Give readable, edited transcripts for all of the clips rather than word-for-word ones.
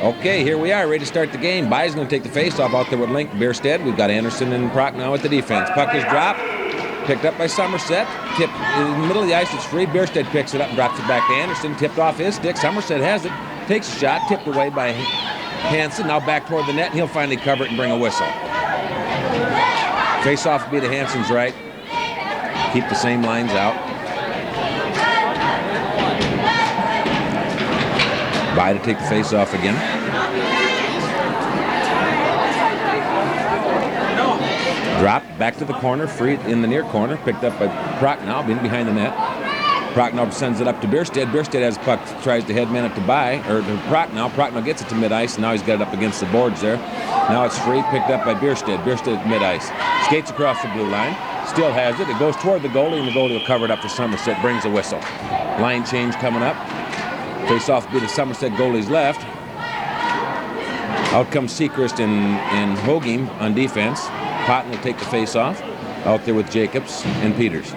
Okay, here we are, ready to start the game. By's going to take the face-off out there with Link Bierstead. We've got Anderson and Prock now at the defense. Puck is dropped, picked up by Somerset. Tipped in the middle of the ice, it's free. Bierstead picks it up and drops it back to Anderson. Tipped off his stick. Somerset has it, takes a shot, tipped away by Hansen. Now back toward the net, and he'll finally cover it and bring a whistle. Face-off will be to Hansen's right. Keep the same lines out. By to take the face-off again. Dropped back to the corner, free in the near corner, picked up by Prochnow, behind the net. Prochnow sends it up to Bierstead. Bierstead has puck, tries to headman it to Prochnow. Prochnow gets it to mid-ice, and now he's got it up against the boards there. Now it's free, picked up by Bierstead. Bierstead at mid-ice. Skates across the blue line, still has it. It goes toward the goalie, and the goalie will cover it up for Somerset, brings a whistle. Line change coming up. Face-off be the Somerset goalie's left. Out comes Seacrest and Hogem on defense. Potton will take the face-off. Out there with Jacobs and Peters.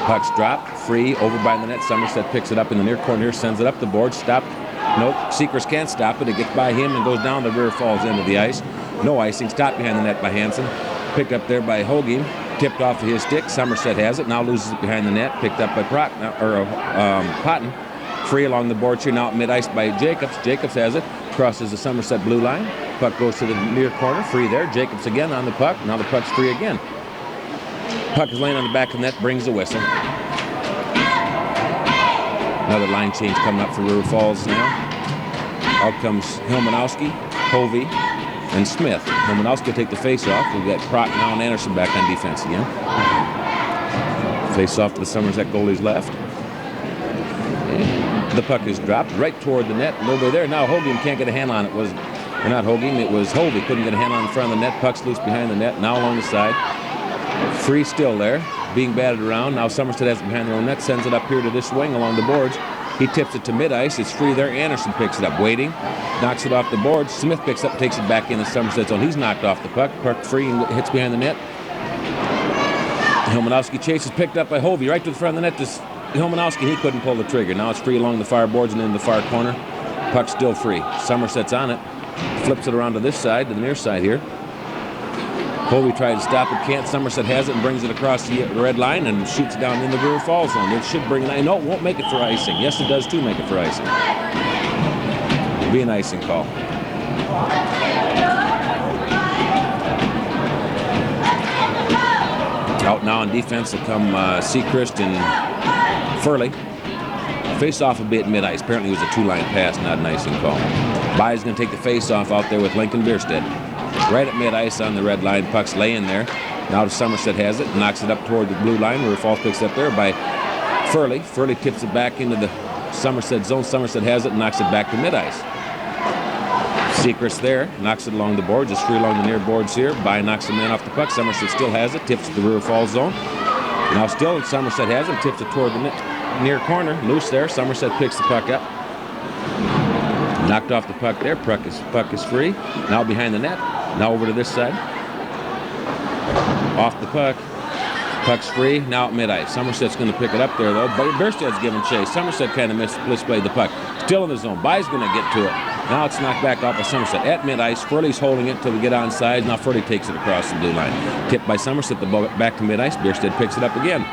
Puck's dropped, free, over by the net. Somerset picks it up in the near corner here, sends it up the board, stopped. Nope, Seacrest can't stop it. It gets by him and goes down the rear falls end of the ice. No icing, stopped behind the net by Hansen. Picked up there by Hogem. Tipped off of his stick. Somerset has it. Now loses it behind the net. Picked up by Potton. Free along the boards here. Now at mid-ice by Jacobs. Jacobs has it. Crosses the Somerset blue line. Puck goes to the near corner. Free there. Jacobs again on the puck. Now the puck's free again. Puck is laying on the back of the net. Brings the whistle. Another line change coming up for River Falls now. Out comes Hilmanowski, Hovey, and Smith. Hilmanowski will take the face-off. We've got Prochnow and Anderson back on defense again. Face-off to the Somerset goalie's left. And the puck is dropped right toward the net. Nobody there. Now Hogem can't get a handle on it. Not Hogem, it was Hovey. Couldn't get a handle on the front of the net. Puck's loose behind the net. Now along the side. Free still there. Being batted around. Now Somerset has it behind their own net. Sends it up here to this wing along the boards. He tips it to mid-ice. It's free there. Anderson picks it up. Waiting. Knocks it off the board. Smith picks up, takes it back in the Somerset zone. He's knocked off the puck. Puck free and hits behind the net. Hilmanowski chases, picked up by Hovey. Right to the front of the net to Hilmanowski. He couldn't pull the trigger. Now it's free along the far boards and in the far corner. Puck's still free. Somerset's on it. Flips it around to this side, to the near side here. Hovey tried to stop it, can't. Somerset has it and brings it across the red line and shoots down in the rear fall zone. It should bring it. No, it won't make it for icing. Yes, it does too make it for icing. It'll be an icing call. Out now on defense will come Seacrest and Furley. Face-off will be at mid-ice. Apparently it was a two-line pass, not an icing call. By's going to take the face-off out there with Lincoln Bierstead. Right at mid-ice on the red line. Puck's laying there. Now Somerset has it. Knocks it up toward the blue line where Falls picks up there by Furley. Furley tips it back into the Somerset zone. Somerset has it and knocks it back to mid-ice. Seacrest there. Knocks it along the boards. It's free along the near boards here. By knocks the man off the puck. Somerset still has it. Tips it to the rear Falls zone. Now still Somerset has it. Tips it toward the near corner. Loose there. Somerset picks the puck up. Knocked off the puck there. Puck is free. Now behind the net. Now over to this side. Off the puck. Puck's free. Now at mid-ice. Somerset's going to pick it up there, though. Bierstead's giving chase. Somerset kind of misplayed the puck. Still in the zone. By's going to get to it. Now it's knocked back off by Somerset. At mid-ice. Furley's holding it until we get onside. Now Furley takes it across the blue line. Tipped by Somerset. The ball back to mid-ice. Bierstead picks it up again.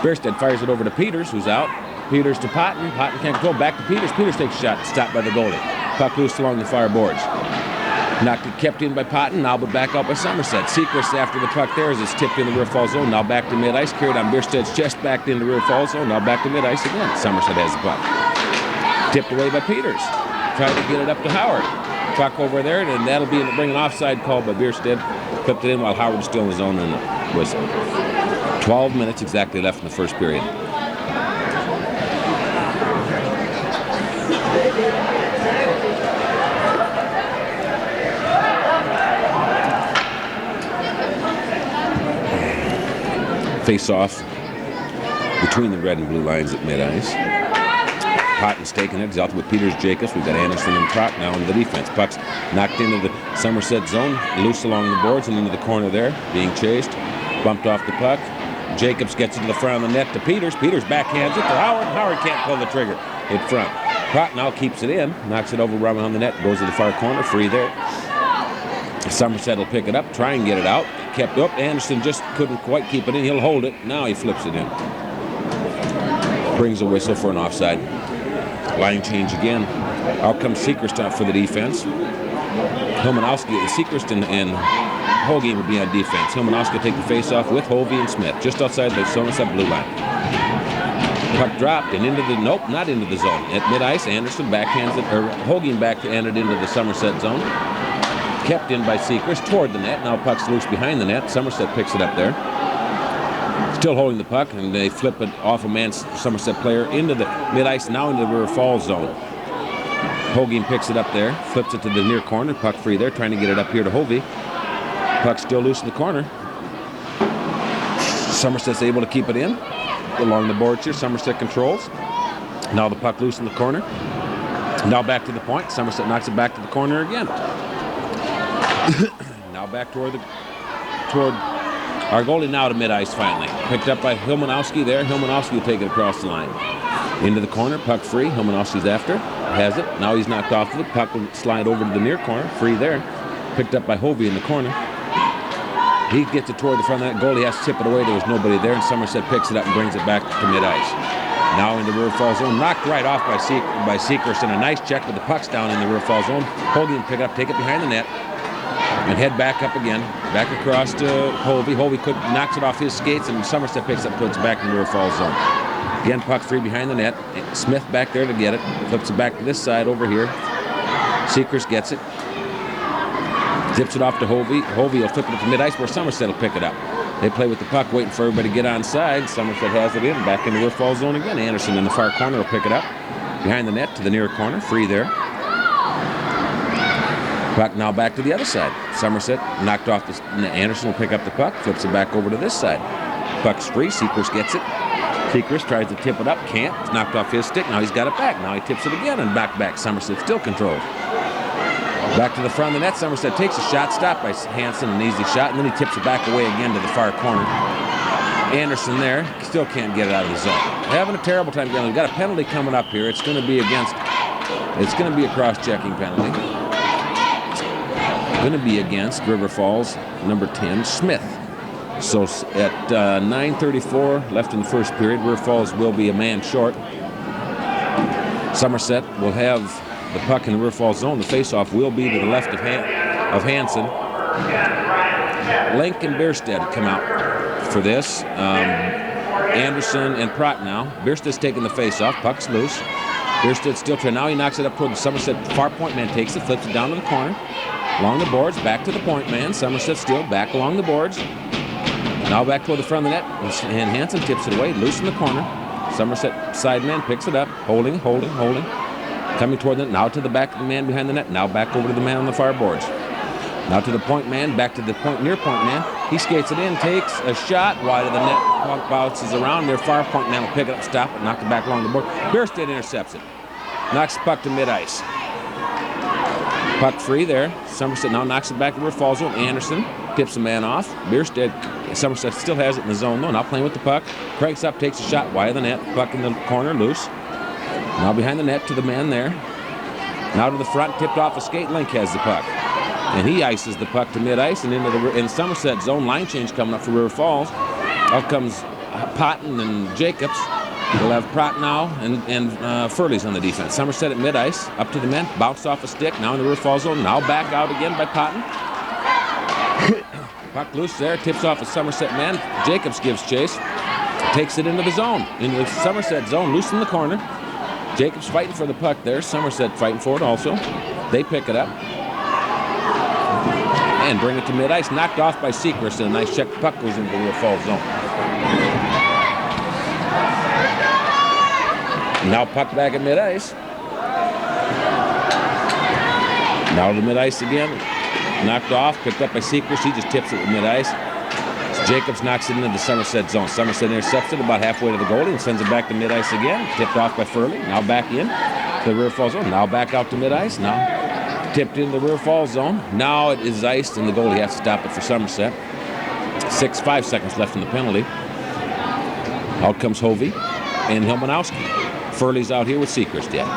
Bierstead fires it over to Peters, who's out. Peters to Potton. Potton can't control. Back to Peters. Peters takes a shot. Stopped by the goalie. Puck loose along the far boards. Knocked it, kept in by Potton, now but back out by Somerset. Seacrest after the puck there as it's tipped in the rear fall zone. Now back to mid-ice, carried on Bierstead's chest, back into the rear fall zone. Now back to mid-ice again. Somerset has the puck. Tipped away by Peters. Tried to get it up to Howard. Puck over there, and that'll bring an offside call by Bierstead. Clipped it in while Howard was still in his zone, and it was 12 minutes exactly left in the first period. Face-off between the red and blue lines at mid-ice. Potten's taking it. He's out with Peters, Jacobs. We've got Anderson and Trot now in the defense. Puck's knocked into the Somerset zone, loose along the boards and into the corner there, being chased. Bumped off the puck. Jacobs gets it to the front of the net to Peters. Peters backhands it to Howard. Howard can't pull the trigger in front. Trot now keeps it in, knocks it over around the net, goes to the far corner, free there. Somerset will pick it up, try and get it out. Kept up. Anderson just couldn't quite keep it in. He'll hold it. Now he flips it in. Brings a whistle for an offside. Line change again. Out comes Seacrest for the defense. Hilmanowski, Seacrest and Hoagie will be on defense. Hilmanowski will take the face-off with Hovey and Smith, just outside the Somerset blue line. Puck dropped and into the, nope, not into the zone. At mid-ice, Anderson backhands it, or Hoagie backhanded into the Somerset zone. Kept in by Seacrest toward the net. Now puck's loose behind the net. Somerset picks it up there. Still holding the puck, and they flip it off a man's Somerset player into the mid-ice, now into the River Falls zone. Hogan picks it up there, flips it to the near corner. Puck free there, trying to get it up here to Hovey. Puck still loose in the corner. Somerset's able to keep it in. Along the boards here, Somerset controls. Now the puck loose in the corner. Now back to the point. Somerset knocks it back to the corner again. Now back toward our goalie now to mid-ice finally. Picked up by Hilmanowski there. Hilmanowski will take it across the line. Into the corner, puck free. Hilmanowski's after. Has it. Now he's knocked off of it. Puck will slide over to the near corner. Free there. Picked up by Hovey in the corner. He gets it toward the front of that. Goalie has to tip it away. There was nobody there, and Somerset picks it up and brings it back to mid-ice. Now into River Falls zone. Knocked right off by Seacrest, and a nice check, but the puck's down in the River Falls zone. Hogan pick it up, take it behind the net, and head back up again. Back across to Hovey. Hovey knocks it off his skates, and Somerset picks it up, puts it back in the River Falls zone. Again, puck free behind the net. Smith back there to get it. Flips it back to this side over here. Seacrest gets it. Zips it off to Hovey. Hovey will flip it to mid-ice where Somerset will pick it up. They play with the puck, waiting for everybody to get on side. Somerset has it in, back in the River Falls zone again. Anderson in the far corner will pick it up. Behind the net to the near corner, free there. Puck now back to the other side. Somerset knocked off this. Anderson will pick up the puck, flips it back over to this side. Puck's free, Seacrest gets it. Seacrest tries to tip it up, can't. It's knocked off his stick, now he's got it back. Now he tips it again and back. Somerset still controlled. Back to the front of the net, Somerset takes a shot, stopped by Hansen, an easy shot, and then he tips it back away again to the far corner. Anderson there, still can't get it out of the zone. Having a terrible time getting it. We've got a penalty coming up here. It's going to be a cross-checking penalty. Going to be against River Falls, number 10, Smith. So at 9:34 left in the first period, River Falls will be a man short. Somerset will have the puck in the River Falls zone. The face-off will be to the left of Hansen. Link and Bierstead come out for this. Anderson and Pratt now. Bierstead's taking the face-off. Puck's loose. Bierstead still trying. Now he knocks it up toward the Somerset far point man. Takes it, flips it down to the corner. Along the boards, back to the point man. Somerset still back along the boards. Now back toward the front of the net. And Hansen tips it away. Loose in the corner. Somerset side man picks it up. Holding. Coming toward the net, now to the back of the man behind the net, now back over to the man on the far boards. Now to the point man, back to the near point man. He skates it in, takes a shot wide of the net, puck bounces around. Their far point man will pick it up, stop it, knock it back along the board. Bierstead intercepts it. Knocks the puck to mid-ice. Puck free there. Somerset now knocks it back to River Falls zone. Anderson tips the man off. Somerset still has it in the zone though, now playing with the puck. Cranks up, takes a shot wide of the net, puck in the corner, loose. Now behind the net to the man there. Now to the front, tipped off a skate. Link has the puck. And he ices the puck to mid-ice and into the Somerset zone. Line change coming up for River Falls. Out comes Potten and Jacobs. We'll have Pratt now and Furley's on the defense. Somerset at mid-ice, up to the men, bounced off a stick. Now in the River Falls zone. Now back out again by Potten. Puck loose there, tips off a Somerset man. Jacobs gives chase. Takes it into the zone. Into the Somerset zone, loose in the corner. Jacobs fighting for the puck there. Somerset fighting for it also. They pick it up. and bring it to mid-ice. Knocked off by Seacrest, and a nice check. Puck goes into the rear fall zone. Now puck back at mid-ice. Now to mid-ice again. Knocked off, picked up by Seacrest. He just tips it with mid-ice. Jacobs knocks it into the Somerset zone. Somerset intercepts it about halfway to the goalie and sends it back to mid-ice again. Tipped off by Furley. Now back in to the rear fall zone. Now back out to mid-ice. Now tipped in the rear fall zone. Now it is iced, and the goalie has to stop it for Somerset. 5 seconds left in the penalty. Out comes Hovey and Hilmanowski. Furley's out here with Seacrest yet.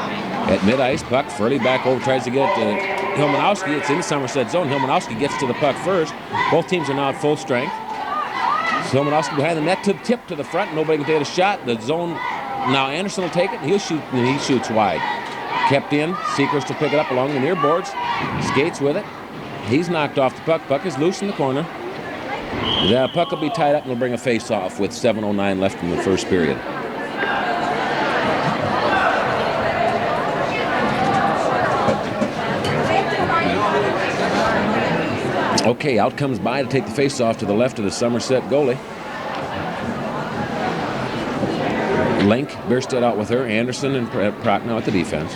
At mid-ice, puck. Furley back over, tries to get it to Hilmanowski. It's in the Somerset zone. Hilmanowski gets to the puck first. Both teams are now at full strength. So Hilmanowski behind the net to the tip to the front. Nobody can take a shot. The zone, now Anderson will take it. He'll shoot, and he shoots wide. Kept in. Seacrest will pick it up along the near boards. Skates with it. He's knocked off the puck. Puck is loose in the corner. The puck will be tied up and will bring a face-off with 7:09 left in the first period. Okay, out comes by to take the face-off to the left of the Somerset goalie. Link, Bierstedt out with her. Anderson and Prochnow at the defense.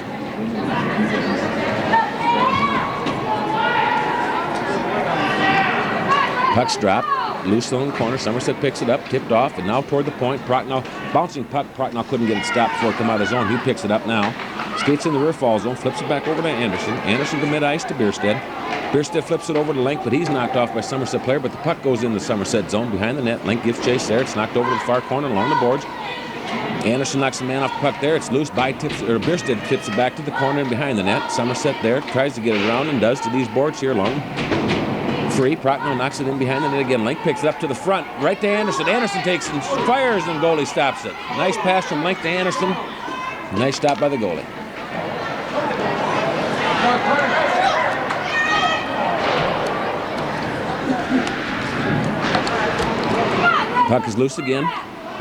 Puck's dropped. Loose along the corner. Somerset picks it up, tipped off, and now toward the point. Prochnow, bouncing puck. Prochnow couldn't get it stopped before it come out of the zone. He picks it up now. Skates in the rear fall zone, flips it back over to Anderson. Anderson to mid-ice to Bierstedt. Bierstedt flips it over to Link, but he's knocked off by Somerset player, but the puck goes in the Somerset zone behind the net. Link gives chase there. It's knocked over to the far corner along the boards. Anderson knocks the man off the puck there. It's loose. Bierstedt tips it back to the corner and behind the net. Somerset there tries to get it around and does to these boards here along. Free. Prochnow knocks it in behind the net again. Link picks it up to the front, right to Anderson. Anderson takes it and fires, and goalie stops it. Nice pass from Link to Anderson. Nice stop by the goalie. Puck is loose again.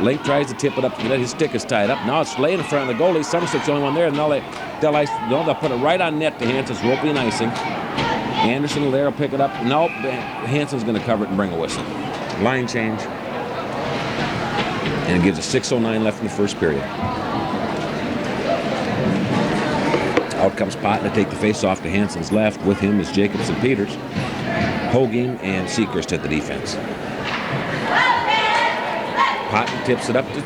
Link tries to tip it up to the net. His stick is tied up. Now it's laying in front of the goalie. Somerset's the only one there. And they'll put it right on net to Hansen's ropey and icing. Anderson there will pick it up. Nope, Hansen's going to cover it and bring a whistle. Line change. And it gives us 6:09 left in the first period. Out comes Potton to take the face-off to Hansen's left. With him is Jacobs and Peters. Hogem and Seacrest at the defense. Potton tips it up to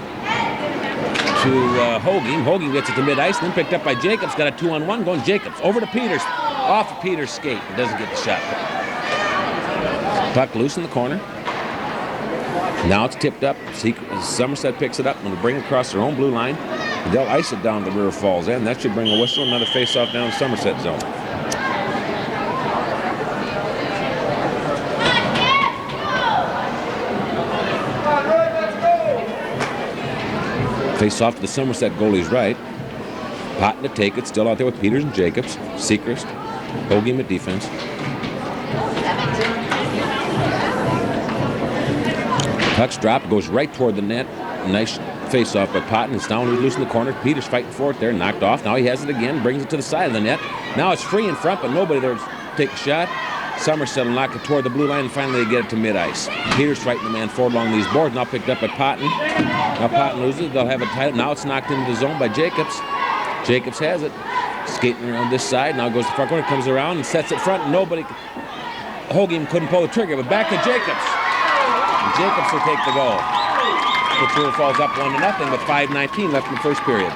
Hogem. Hogem gets it to mid-ice, then picked up by Jacobs. Got a 2-on-1 going. Jacobs over to Peters. Off of Peters' skate. It doesn't get the shot. Puck loose in the corner. Now it's tipped up. Somerset picks it up and will bring it across their own blue line. They'll ice it down the rear falls end. That should bring a whistle. Another face-off down the Somerset zone. Face off to the Somerset goalie's right. Potton to take it, still out there with Peters and Jacobs. Seacrest, Hogem at defense. Puck's dropped, goes right toward the net. Nice face off by Potton. It's down loose in the corner. Peters fighting for it there, knocked off. Now he has it again, brings it to the side of the net. Now it's free in front, but nobody there to take a shot. Somerset will knock it toward the blue line, and finally they get it to mid-ice. Peters fighting the man forward along these boards, now picked up by Potton. Now Potton loses it, they'll have it tight. Now it's knocked into the zone by Jacobs. Jacobs has it, skating around this side. Now goes to the far corner, comes around and sets it front. Nobody, Hogem couldn't pull the trigger, but back to Jacobs. And Jacobs will take the goal. The Tour falls up 1-0 with 5:19 left in the first period.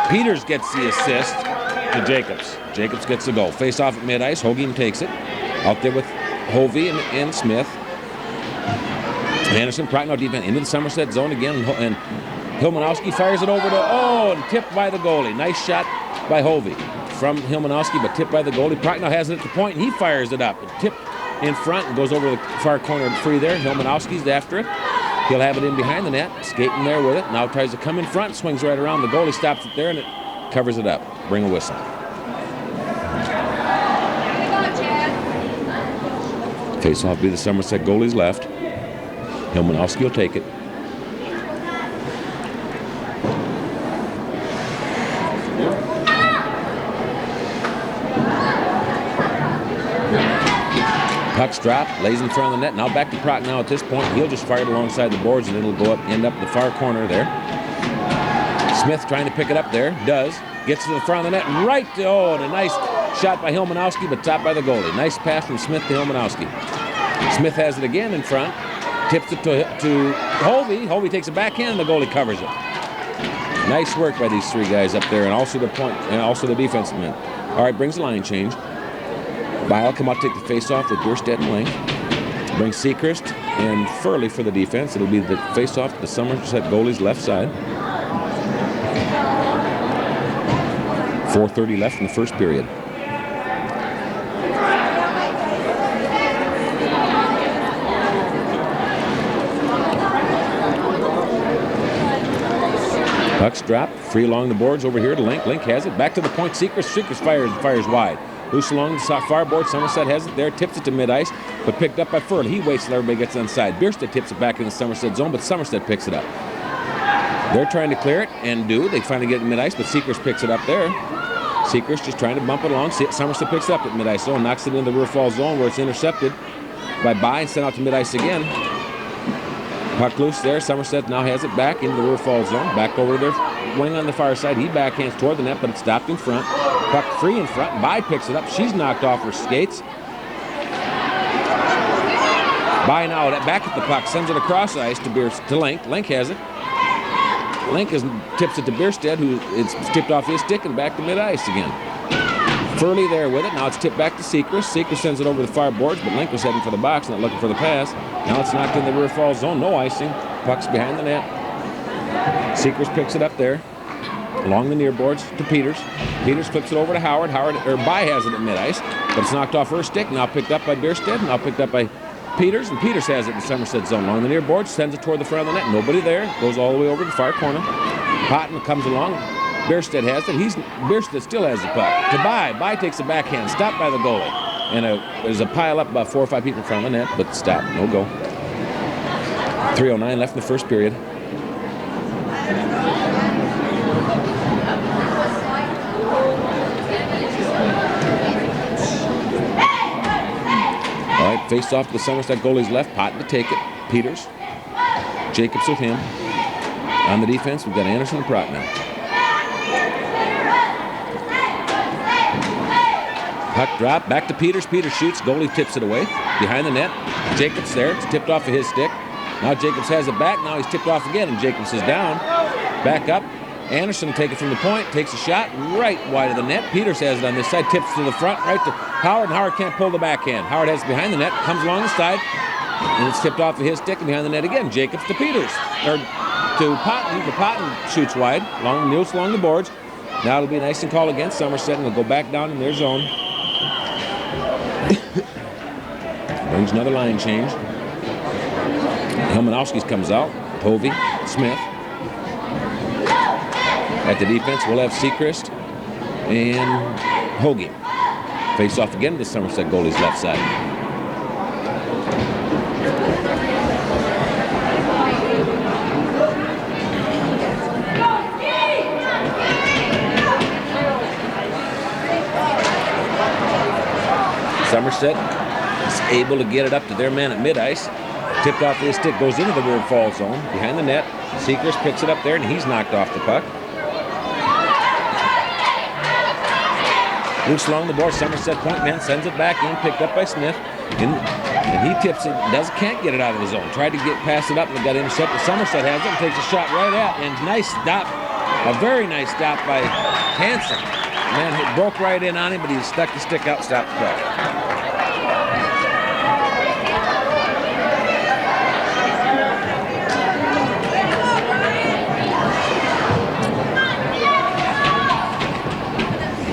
Peters gets the assist to Jacobs. Jacobs gets the goal. Face off at mid-ice. Hogem takes it. Out there with Hovey and Smith. Anderson, Prochnow defense into the Somerset zone again. And Hilmanowski fires it over to, and tipped by the goalie. Nice shot by Hovey from Hilmanowski, but tipped by the goalie. Prochnow has it at the point, and he fires it up. It tipped in front and goes over the far corner free there. Hilmanowski's after it. He'll have it in behind the net, skating there with it. Now tries to come in front, swings right around. The goalie stops it there, and covers it up. Bring a whistle. Face-off will be the Somerset goalie's left. Hilmanowski will take it. Puck's dropped, lays in front of the net. Now back to Proc now at this point. He'll just fire it alongside the boards and it'll go up, end up in the far corner there. Smith trying to pick it up there. Does. Gets to the front of the net. Right. Oh, and a nice shot by Hilmanowski, but stopped by the goalie. Nice pass from Smith to Hilmanowski. Smith has it again in front. Tips it to Hovey. Hovey takes a backhand and the goalie covers it. Nice work by these three guys up there and also the point and also the defensive men. All right, brings a line change. Bile come out, take the face-off with Bierstedt and Link. Brings Seacrest and Furley for the defense. It'll be the face-off to the Somerset goalie's left side. 4:30 left in the first period. Puck's dropped, free along the boards over here to Link. Link has it, back to the point. Seacrest fires wide. Loose along the far board. Somerset has it there, tips it to mid-ice, but picked up by Furley. He waits till everybody gets inside. Bierstedt tips it back in the Somerset zone, but Somerset picks it up. They're trying to clear it, and do. They finally get it mid-ice, but Seacrest picks it up there. Seacrest just trying to bump it along. Somerset picks it up at mid-ice zone, knocks it into the rear fall zone where it's intercepted by and sent out to mid-ice again. Puck loose there. Somerset now has it back into the rear fall zone. Back over there, wing on the far side. He backhands toward the net, but it's stopped in front. Puck free in front. By picks it up. She's knocked off her skates. By now back at the puck. Sends it across ice to Link. Link has it. Link tips it to Bierstedt, who it's tipped off his stick and back to mid-ice again. Furley there with it. Now it's tipped back to Seacrest. Seacrest sends it over the far boards, but Link was heading for the box, not looking for the pass. Now it's knocked in the rear fall zone. No icing. Puck's behind the net. Seacrest picks it up there along the near boards to Peters. Peters flips it over to Howard. By has it at mid-ice, but it's knocked off her stick. Now picked up by Bierstedt. Now picked up by Peters, and Peters has it in the Somerset zone. Along the near boards, sends it toward the front of the net. Nobody there. Goes all the way over to the far corner. Potton comes along. Bierstedt has it. Bierstedt still has the puck. To By. By takes a backhand. Stopped by the goalie. And there's a pile up about 4 or 5 people in front of the net, but stop. No go. 3:09 left in the first period. All right, face off to the Somerset goalie's left. Potton to take it. Peters. Jacobs with him. On the defense, we've got Anderson and Pratt now. Puck drop, back to Peters. Peters shoots, goalie tips it away. Behind the net, Jacobs there. It's tipped off of his stick. Now Jacobs has it back. Now he's tipped off again, and Jacobs is down. Back up. Anderson will take it from the point, takes a shot right wide of the net. Peters has it on this side, tips to the front, right to Howard, and Howard can't pull the backhand. Howard has it behind the net, comes along the side, and it's tipped off of his stick and behind the net again. Jacobs to Peters, or to Potton. The Potton shoots wide, Niels along the boards. Now it'll be an icing call against Somerset, and they'll go back down in their zone. Brings another line change. Hilmanowski comes out. Hovey, Smith. At the defense, we'll have Seacrest and Hoagie. Face off again to the Somerset goalie's left side. Somerset is able to get it up to their man at mid-ice. Tipped off his stick, goes into the rear fall zone, behind the net. Seacrest picks it up there, and he's knocked off the puck. Loose along the board, Somerset point man sends it back in, picked up by Smith. And he tips it, can't get it out of the zone. Tried to pass it up and got intercepted. Somerset has it and takes a shot right at, and nice stop, a very nice stop by Hansen. Man, it broke right in on him, but he stuck the stick out, stopped the puck.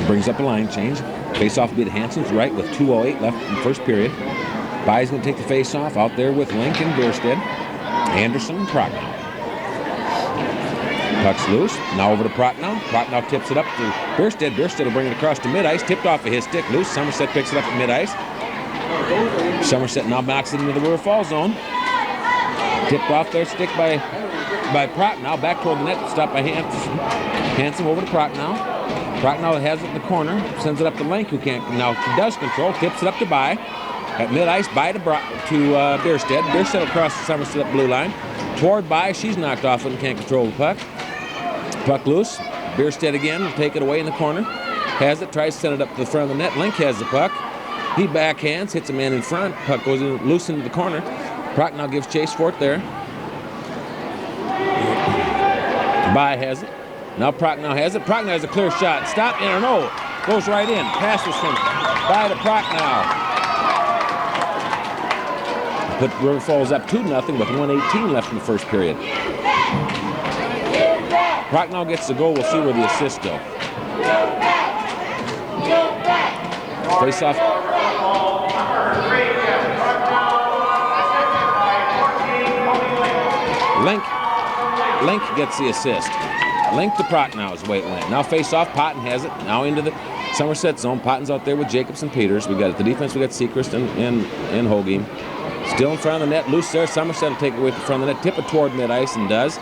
Brings up a line change. Face-off will be to Hansen's right with 2:08 left in the first period. By's going to take the face-off out there with Link and Bierstedt. Anderson and Proctor. Puck's loose. Now over to Prochnow. Prochnow tips it up to Bierstedt. Bierstedt will bring it across to mid-ice. Tipped off of his stick. Loose. Somerset picks it up at mid-ice. Somerset now knocks it into the River Falls zone. Tipped off their stick by Prochnow. Back toward the net. Stopped by Hansen. Over to Prochnow. Prochnow has it in the corner. Sends it up to Link, who can't. Now he does control. Tips it up to By. At mid-ice, By to Bierstedt. Bierstedt will cross the Somerset blue line. Toward By. She's knocked off and can't control the puck. Puck loose. Bierstedt again will take it away in the corner. Has it. Tries to send it up to the front of the net. Link has the puck. He backhands. Hits a man in front. Puck goes loose into the corner. Prochnow gives chase for it there. By has it. Now Prochnow has it. Prochnow has a clear shot. Stop in or no. Goes right in. Passes from By to Prochnow. Put River Falls up 2-0 with 1:18 left in the first period. Prochnow gets the goal. We'll see where the assists go. Face off. Link gets the assist. Link to Prochnow is the way it went. Now face off. Potten has it. Now into the Somerset zone. Potten's out there with Jacobs and Peters. We got at the defense. We got Seacrest and Holgame. Still in front of the net. Loose there. Somerset will take it away from front of the net. Tip it toward mid-ice and does.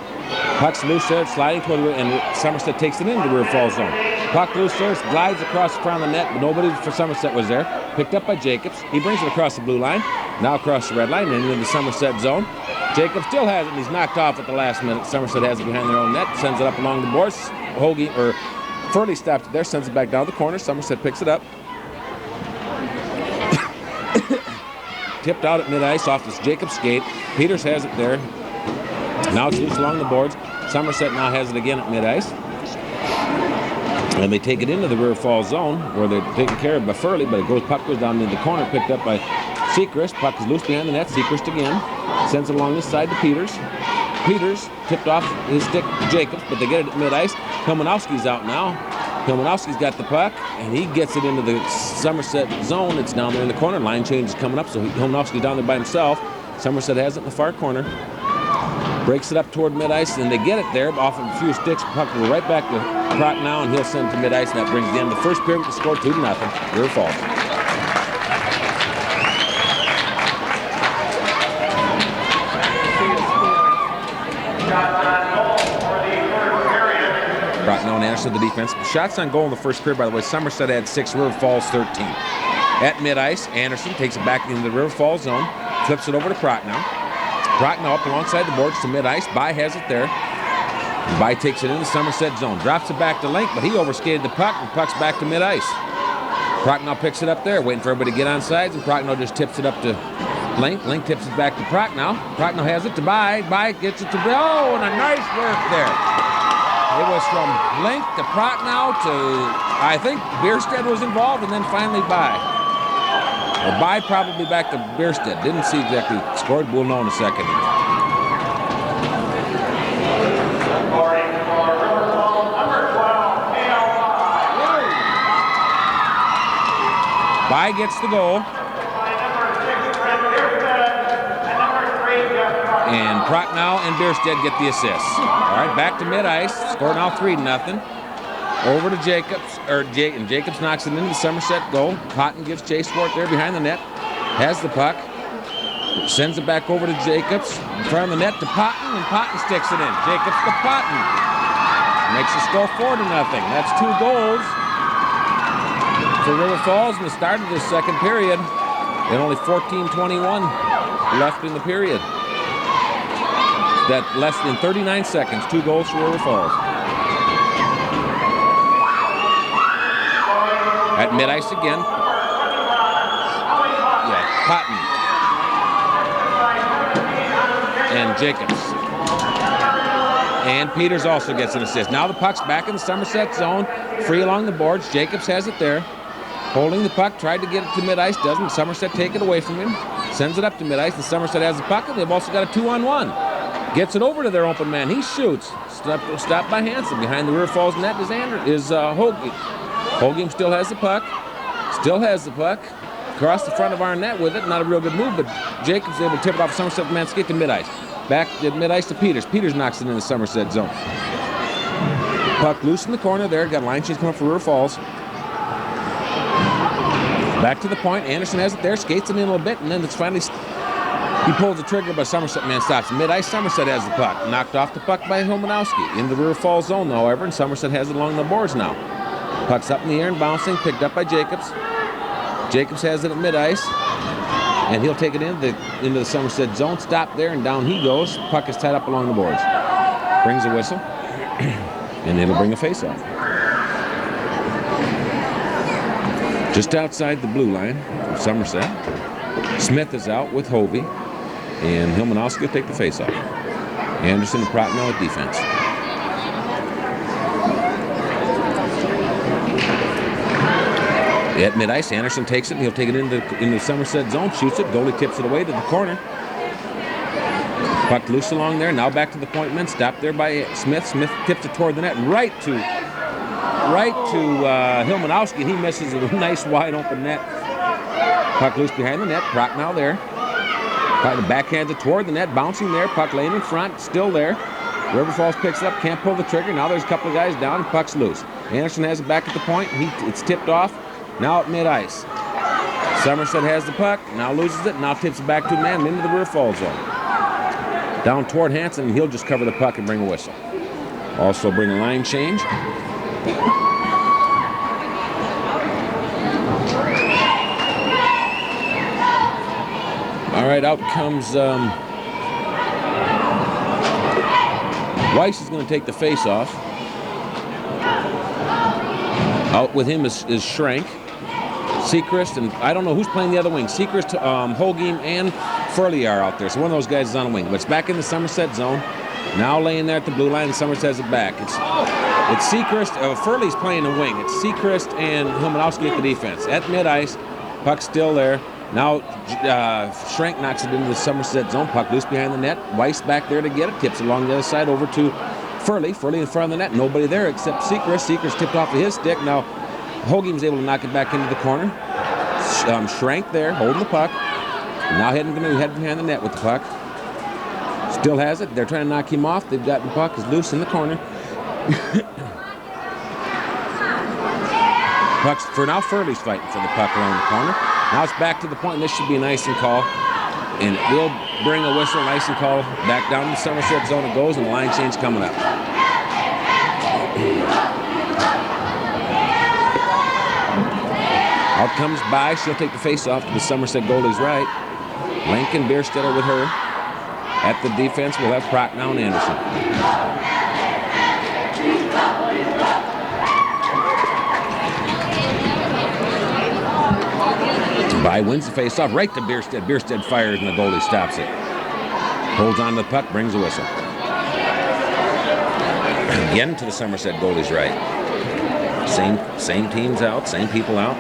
Puck's loose there. Sliding toward the way, and Somerset takes it into the River Falls zone. Puck loose there. Glides across the front of the net, but nobody for Somerset was there. Picked up by Jacobs. He brings it across the blue line. Now across the red line and into the Somerset zone. Jacobs still has it, and he's knocked off at the last minute. Somerset has it behind their own net. Sends it up along the boards. Furley stops it there. Sends it back down the corner. Somerset picks it up. Tipped out at mid-ice off this Jacobs skate. Peters has it there. Now it's loose along the boards. Somerset now has it again at mid-ice. And they take it into the River Falls zone where they're taken care of by Furley, but puck goes down in the corner, picked up by Seacrest. Puck is loose behind the net. Seacrest again. Sends it along this side to Peters. Peters tipped off his stick to Jacobs, but they get it at mid-ice. Pilmanowski's out now. Pilmanowski's got the puck, and he gets it into the Somerset zone. It's down there in the corner. Line change is coming up, so Pilmanowski's down there by himself. Somerset has it in the far corner. Breaks it up toward mid-ice, and they get it there off of a few sticks. Puck will right back to Prochnow, and he'll send it to mid-ice, and that brings the end of the first period to score 2-0. River Falls. Prochnow and Anderson, the defense. Shots on goal in the first period, by the way. Somerset had 6, River Falls 13. At mid-ice, Anderson takes it back into the River Falls zone, flips it over to Prochnow. Prochnow up alongside the boards to mid-ice. By has it there. By takes it in the Somerset zone. Drops it back to Link, but he overskated the puck, and puck's back to mid-ice. Prochnow picks it up there, waiting for everybody to get on sides, and Prochnow just tips it up to Link. Link tips it back to Prochnow. Prochnow has it to By. By gets it to Bill, and a nice work there. It was from Link to Prochnow to, I think, Bierstedt was involved, and then finally By. Or By probably back to Bierstedt. Didn't see exactly scored. We'll know in a second. By gets the goal. And Prochnow and Bierstedt get the assists. All right, back to mid-ice. Score now 3-0. Over to Jacobs, and Jacobs knocks it into the Somerset goal. Potten gives chase for it there behind the net. Has the puck. Sends it back over to Jacobs. In front of the net to Potten, and Potten sticks it in. Jacobs to Potten. Makes the score 4-0. That's 2 goals for River Falls in the start of this second period. And only 14:21 left in the period. That less than 39 seconds. 2 goals for River Falls. At mid-ice again. Yeah, Potten. And Jacobs. And Peters also gets an assist. Now the puck's back in the Somerset zone. Free along the boards. Jacobs has it there. Holding the puck. Tried to get it to mid-ice. Doesn't. Somerset take it away from him. Sends it up to mid-ice. The Somerset has the puck. And they've also got a 2-on-1. Gets it over to their open man. He shoots. Stopped by Hansen. Behind the River Falls net is Holgame. Holgame still has the puck. Across the front of our net with it. Not a real good move, but Jacobs able to tip it off Somerset man skate to mid-ice. Back to mid-ice to Peters. Peters knocks it in the Somerset zone. Puck loose in the corner there. Got a line change coming up for River Falls. Back to the point. Anderson has it there. Skates it in a little bit, and then it's finally... He pulls the trigger, but Somerset man stops. Mid-ice, Somerset has the puck. Knocked off the puck by Homanowski. In the River Falls zone, however, and Somerset has it along the boards now. Puck's up in the air and bouncing. Picked up by Jacobs. Jacobs has it at mid-ice. And he'll take it into the Somerset zone. Stop there, and down he goes. Puck is tied up along the boards. Brings a whistle. And it'll bring a face-off. Just outside the blue line of Somerset. Smith is out with Hovey. And Hilmanowski will take the face-off. Anderson and Prochnow at defense. At mid-ice, Anderson takes it, and he'll take it into the Somerset zone, shoots it, goalie tips it away to the corner. Puck loose along there, now back to the point men, stopped there by Smith. Smith tips it toward the net, right to Hilmanowski, and he misses a nice wide open net. Puck loose behind the net, Prochnow there. Puck backhands it toward the net, bouncing there, puck laying in front, still there. River Falls picks it up, can't pull the trigger, now there's a couple of guys down, puck's loose. Anderson has it back at the point, it's tipped off. Now at mid-ice. Somerset has the puck, now loses it, now tips it back to a man into the River Falls zone. Down toward Hansen, and he'll just cover the puck and bring a whistle. Also bring a line change. All right, out comes Weiss is going to take the face-off. Out with him is Schrank. Seacrest, and I don't know who's playing the other wing. Seacrest, Holgeem, and Furley are out there. So one of those guys is on a wing. But it's back in the Somerset zone. Now laying there at the blue line, and Somerset has it back. It's Seacrest. Furley's playing the wing. It's Seacrest and Hilmanowski at the defense. At mid-ice, puck still there. Now Schrank knocks it into the Somerset zone. Puck loose behind the net. Weiss back there to get it. Tips along the other side over to Furley. Furley in front of the net. Nobody there except Seacrest. Seacrest tipped off of his stick. Now Holgeem's able to knock it back into the corner. Schrank there, holding the puck. Now heading behind the net with the puck. Still has it. They're trying to knock him off. They've got the puck is loose in the corner. Puck's for now. Furley's fighting for the puck along the corner. Now it's back to the point, and this should be an icing call. And it will bring a whistle, an icing call. Back down to the Somerset zone it goes, and the line change coming up. Out comes by. She'll take the face-off to the Somerset goalie's right. Lincoln Bierstetter with her. At the defense, we'll have Prochnow and Anderson. By wins the face-off right to Bierstead. Bierstead fires, and the goalie stops it. Holds on to the puck, brings a whistle. Again to the Somerset goalie's right. Same teams out, same people out.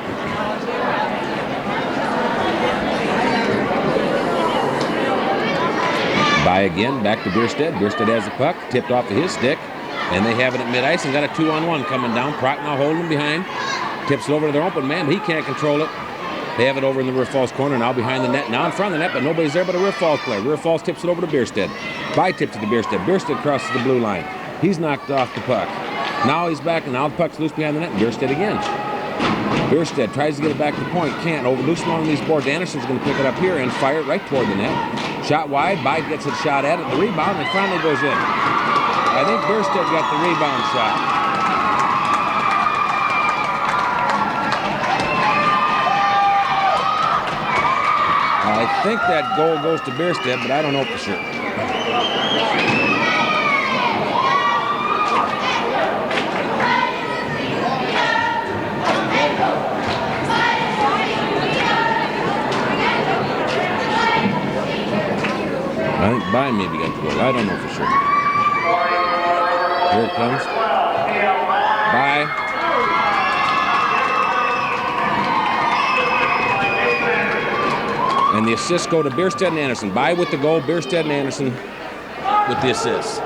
By again, back to Bierstead. Bierstead has the puck, tipped off of his stick, and they have it at mid-ice and got a 2-on-1 coming down. Prochnow holding him behind, tips it over to their open man, but he can't control it. They have it over in the River Falls corner, now behind the net, now in front of the net, but nobody's there but a River Falls player. River Falls tips it over to Bierstead. By tips it to Bierstead. Bierstead crosses the blue line. He's knocked off the puck. Now he's back, and now the puck's loose behind the net, and Bierstead again. Bierstead tries to get it back to the point, can't. Over loose along these boards. Anderson's going to pick it up here and fire it right toward the net. Shot wide, Bide gets a shot at it, the rebound, and finally goes in. I think Bierstead got the rebound shot. I think that goal goes to Bierstead, but I don't know for sure. I think By maybe got the goal. I don't know for sure. Here it comes. By. And the assists go to Bierstead and Anderson. By with the goal, Bierstead and Anderson with the assists.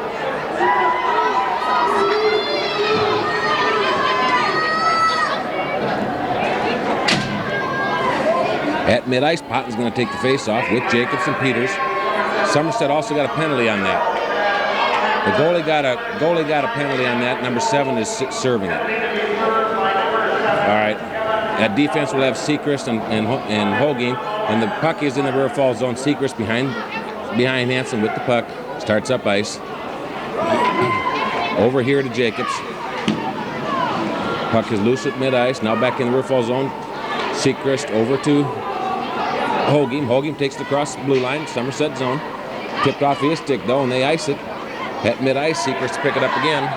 At mid-ice, Potton's going to take the face-off with Jacobs and Peters. Somerset also got a penalty on that. The goalie got a penalty on that. Number 7 is serving it. All right. At defense, we'll have Seacrest and Hoaging. And the puck is in the River Falls zone. Seacrest behind Hansen with the puck. Starts up ice. Over here to Jacobs. Puck is loose at mid-ice. Now back in the River Falls zone. Seacrest over to Hoaging. Hoaging takes it across the blue line. Somerset zone. Tipped off his stick, though, and they ice it. At mid-ice, Seacrest to pick it up again.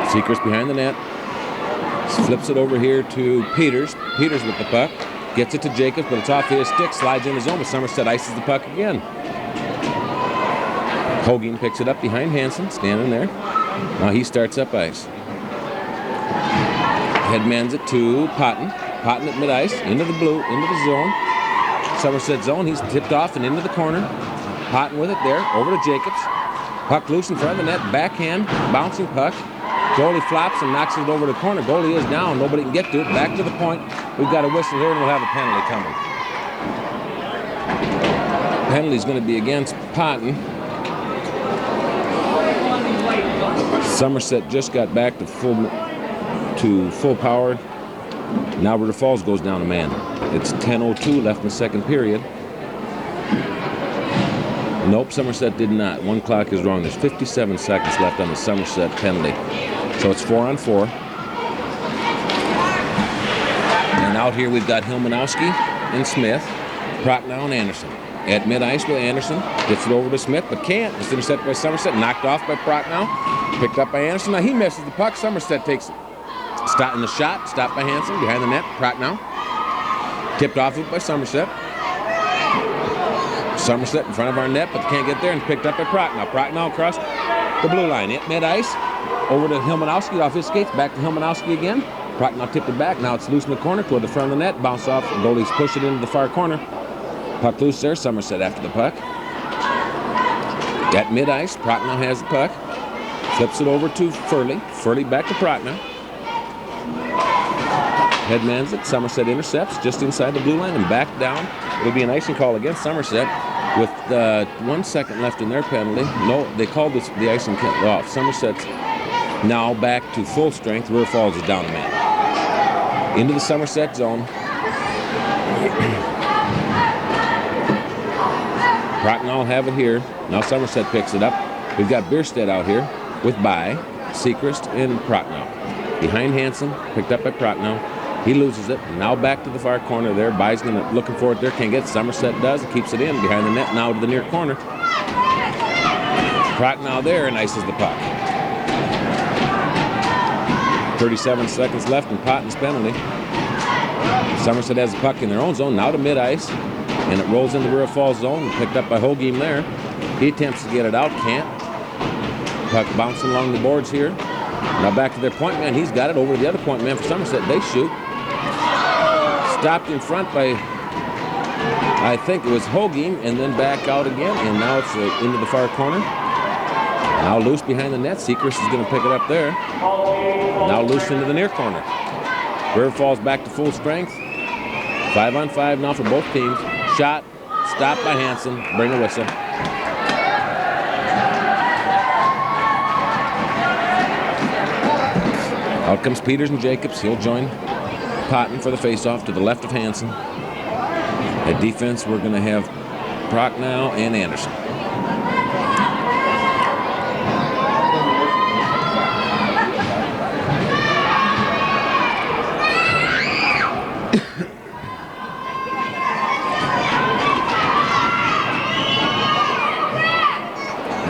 Seacrest behind the net. Flips it over here to Peters. Peters with the puck. Gets it to Jacobs, but it's off his stick. Slides in the zone, but Somerset ices the puck again. Hoaging picks it up behind Hansen, standing there. Now he starts up ice. Headmans it to Potton. Potton at mid-ice, into the zone. Somerset zone, he's tipped off and into the corner. Potton with it there, over to Jacobs. Puck loose in front of the net, backhand, bouncing puck. Goalie flops and knocks it over the corner. Goalie is down, nobody can get to it. Back to the point. We've got a whistle here and we'll have a penalty coming. Penalty's going to be against Potton. Somerset just got back to full power. Now River Falls goes down a man. It's 10:02 left in the second period. Nope, Somerset did not. One clock is wrong. There's 57 seconds left on the Somerset penalty. So it's 4-on-4. And out here we've got Hilmanowski and Smith, Prochnow and Anderson. At mid-ice with Anderson. Gets it over to Smith, but can't. It's intercepted by Somerset. Knocked off by Prochnow. Picked up by Anderson. Now he misses the puck. Somerset takes it. In the shot, stopped by Hansen, behind the net, Prochnow. Tipped off by Somerset. Somerset in front of our net, but can't get there, and picked up by Prochnow. Prochnow across the blue line, at mid-ice, over to Hilmanowski, off his skates, back to Hilmanowski again. Prochnow tipped it back, now it's loose in the corner, toward the front of the net, bounce off, and goalies push it into the far corner. Puck loose there, Somerset after the puck. At mid-ice, Prochnow has the puck. Flips it over to Furley. Furley back to Prochnow. Headmans it. Somerset intercepts just inside the blue line and back down. It'll be an icing call against Somerset with 1 second left in their penalty. No, they called the icing off. Somerset's now back to full strength. River Falls is down a man. Into the Somerset zone. Prochnow will have it here. Now Somerset picks it up. We've got Bierstedt out here with By, Seacrest, and Prochnow. Behind Hansen, picked up by Prochnow. He loses it. Now back to the far corner there. By's looking for it there. Can't get it. Somerset does. Keeps it in behind the net. Now to the near corner. Prochnow there and ices the puck. 37 seconds left in Potton's penalty. Somerset has the puck in their own zone. Now to mid-ice. And it rolls into the River Falls zone. Picked up by Hoaging there. He attempts to get it out. Can't. Puck bouncing along the boards here. Now back to their point man. He's got it over to the other point man for Somerset. They shoot. Stopped in front by, I think it was Hoaging, and then back out again. And now it's into the far corner. Now loose behind the net. Seacrest is going to pick it up there. Now loose into the near corner. River Falls back to full strength. 5-on-5 now for both teams. Shot. Stopped by Hansen. Bring a whistle. Out comes Peters and Jacobs. He'll join Potton for the faceoff to the left of Hansen. At defense, we're going to have Prochnow and Anderson.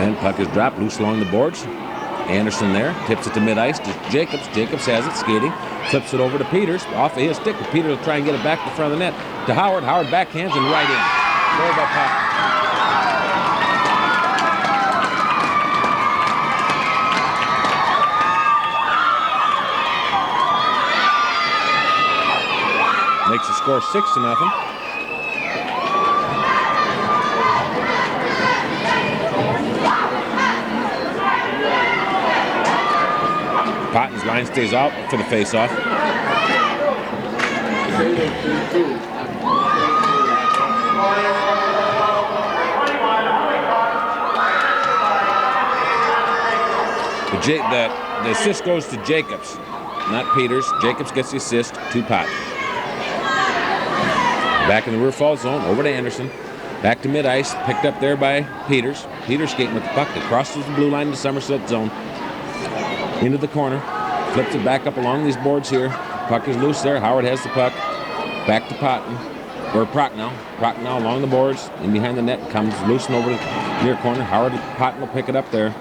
And puck is dropped loose along the boards. Anderson there, tips it to mid-ice to Jacobs. Jacobs has it, skating. Flips it over to Peters, off of his stick. But Peters will try and get it back to the front of the net. To Howard. Howard backhands and right in. Goal by puck. Makes the score 6-0. Potton's line stays out for the face-off. The assist goes to Jacobs, not Peters. Jacobs gets the assist to Pot. Back in the rear fall zone, over to Anderson. Back to mid-ice, picked up there by Peters. Peters skating with the puck that crosses the blue line to Somerset zone. Into the corner, flips it back up along these boards here. Puck is loose there. Howard has the puck. Back to Prochnow. Prochnow along the boards, in behind the net, comes loose and over the near corner. Howard Potton will pick it up there.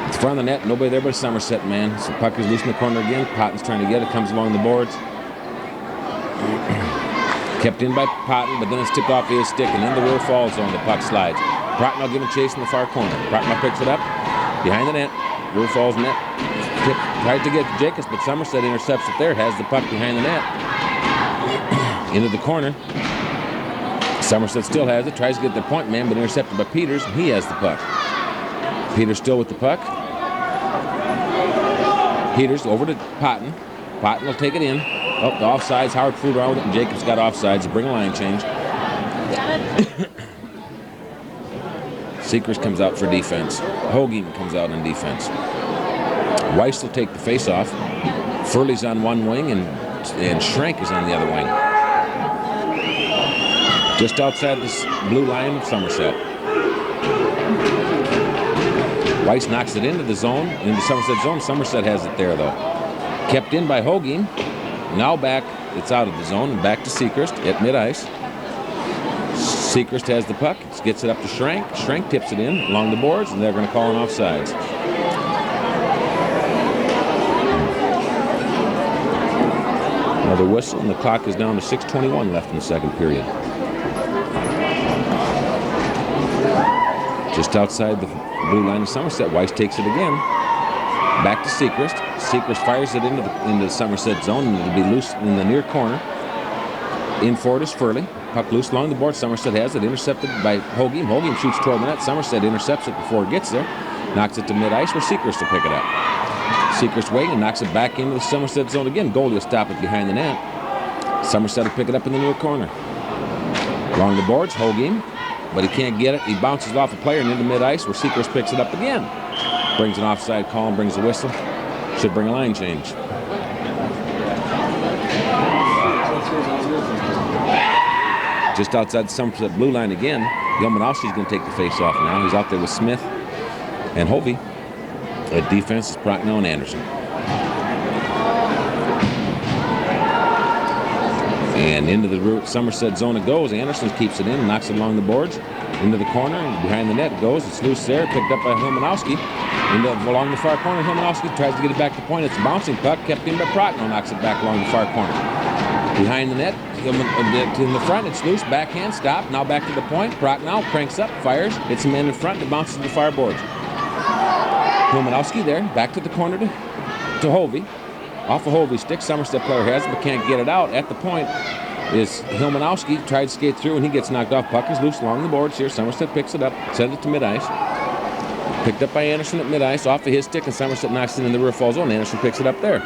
It's front of the net, nobody there but a Somerset man. So puck is loose in the corner again. Potton's trying to get it, comes along the boards. Kept in by Potton, but then it's tipped off his stick and in the rear fall zone. The puck slides. Prochnow giving chase in the far corner. Prochnow picks it up behind the net. Rear falls net. Tried to get to Jacobs, but Somerset intercepts it there. Has the puck behind the net. Into the corner. Somerset still has it. Tries to get the point man, but intercepted by Peters, and he has the puck. Peters still with the puck. Peters over to Potton. Potton will take it in. Oh, the offsides. Howard fooled around with it, and Jacobs got offsides to bring a line change. Seekers comes out for defense. Hogan comes out on defense. Weiss will take the face-off. Furley's on one wing, and Schrank is on the other wing. Just outside this blue line of Somerset. Weiss knocks it into the zone, into Somerset zone. Somerset has it there, though. Kept in by Hogan. Now back, it's out of the zone, and back to Seekrist at mid-ice. Seekrist has the puck, gets it up to Schrank. Schrank tips it in along the boards, and they're going to call an offsides. Another whistle, and the clock is down to 6:21 left in the second period. Just outside the blue line of Somerset, Weiss takes it again. Back to Seekrist. Seekrist fires it into the Somerset zone, and it'll be loose in the near corner. In for it is Furley. Puck loose along the board. Somerset has it, intercepted by Hogan. Hogan shoots toward the net. Somerset intercepts it before it gets there. Knocks it to mid-ice where Seekrist will pick it up. Seekrist waiting and knocks it back into the Somerset zone again. Goalie will stop it behind the net. Somerset will pick it up in the near corner. Along the boards, Hogan, but he can't get it. He bounces off a player and into mid-ice where Seekrist picks it up again. Brings an offside call and brings a whistle. Should bring a line change. Just outside the Somerset blue line again. Yelmanowski's going to take the face-off now. He's out there with Smith and Hovey. At defense is Prochnow and Anderson. And into the Somerset zone it goes. Anderson keeps it in, knocks it along the boards. Into the corner, and behind the net it goes. It's loose there, picked up by Hilmanowski. Along the far corner, Hilmanowski tries to get it back to point. It's a bouncing puck, kept in by Prochnow, knocks it back along the far corner. Behind the net, in the front, it's loose, backhand, stop. Now back to the point. Prochnow cranks up, fires, hits a man in front, and bounces to the far boards. Hilmanowski there, back to the corner to Hovey. Off of Hovey's stick, Somerset player has it, but can't get it out. At the point is Hilmanowski, tried to skate through, and he gets knocked off. Puck is loose along the boards here. Somerset picks it up, sends it to mid-ice. Picked up by Anderson at mid-ice, off of his stick, and Somerset knocks it in the rear fall zone. Anderson picks it up there.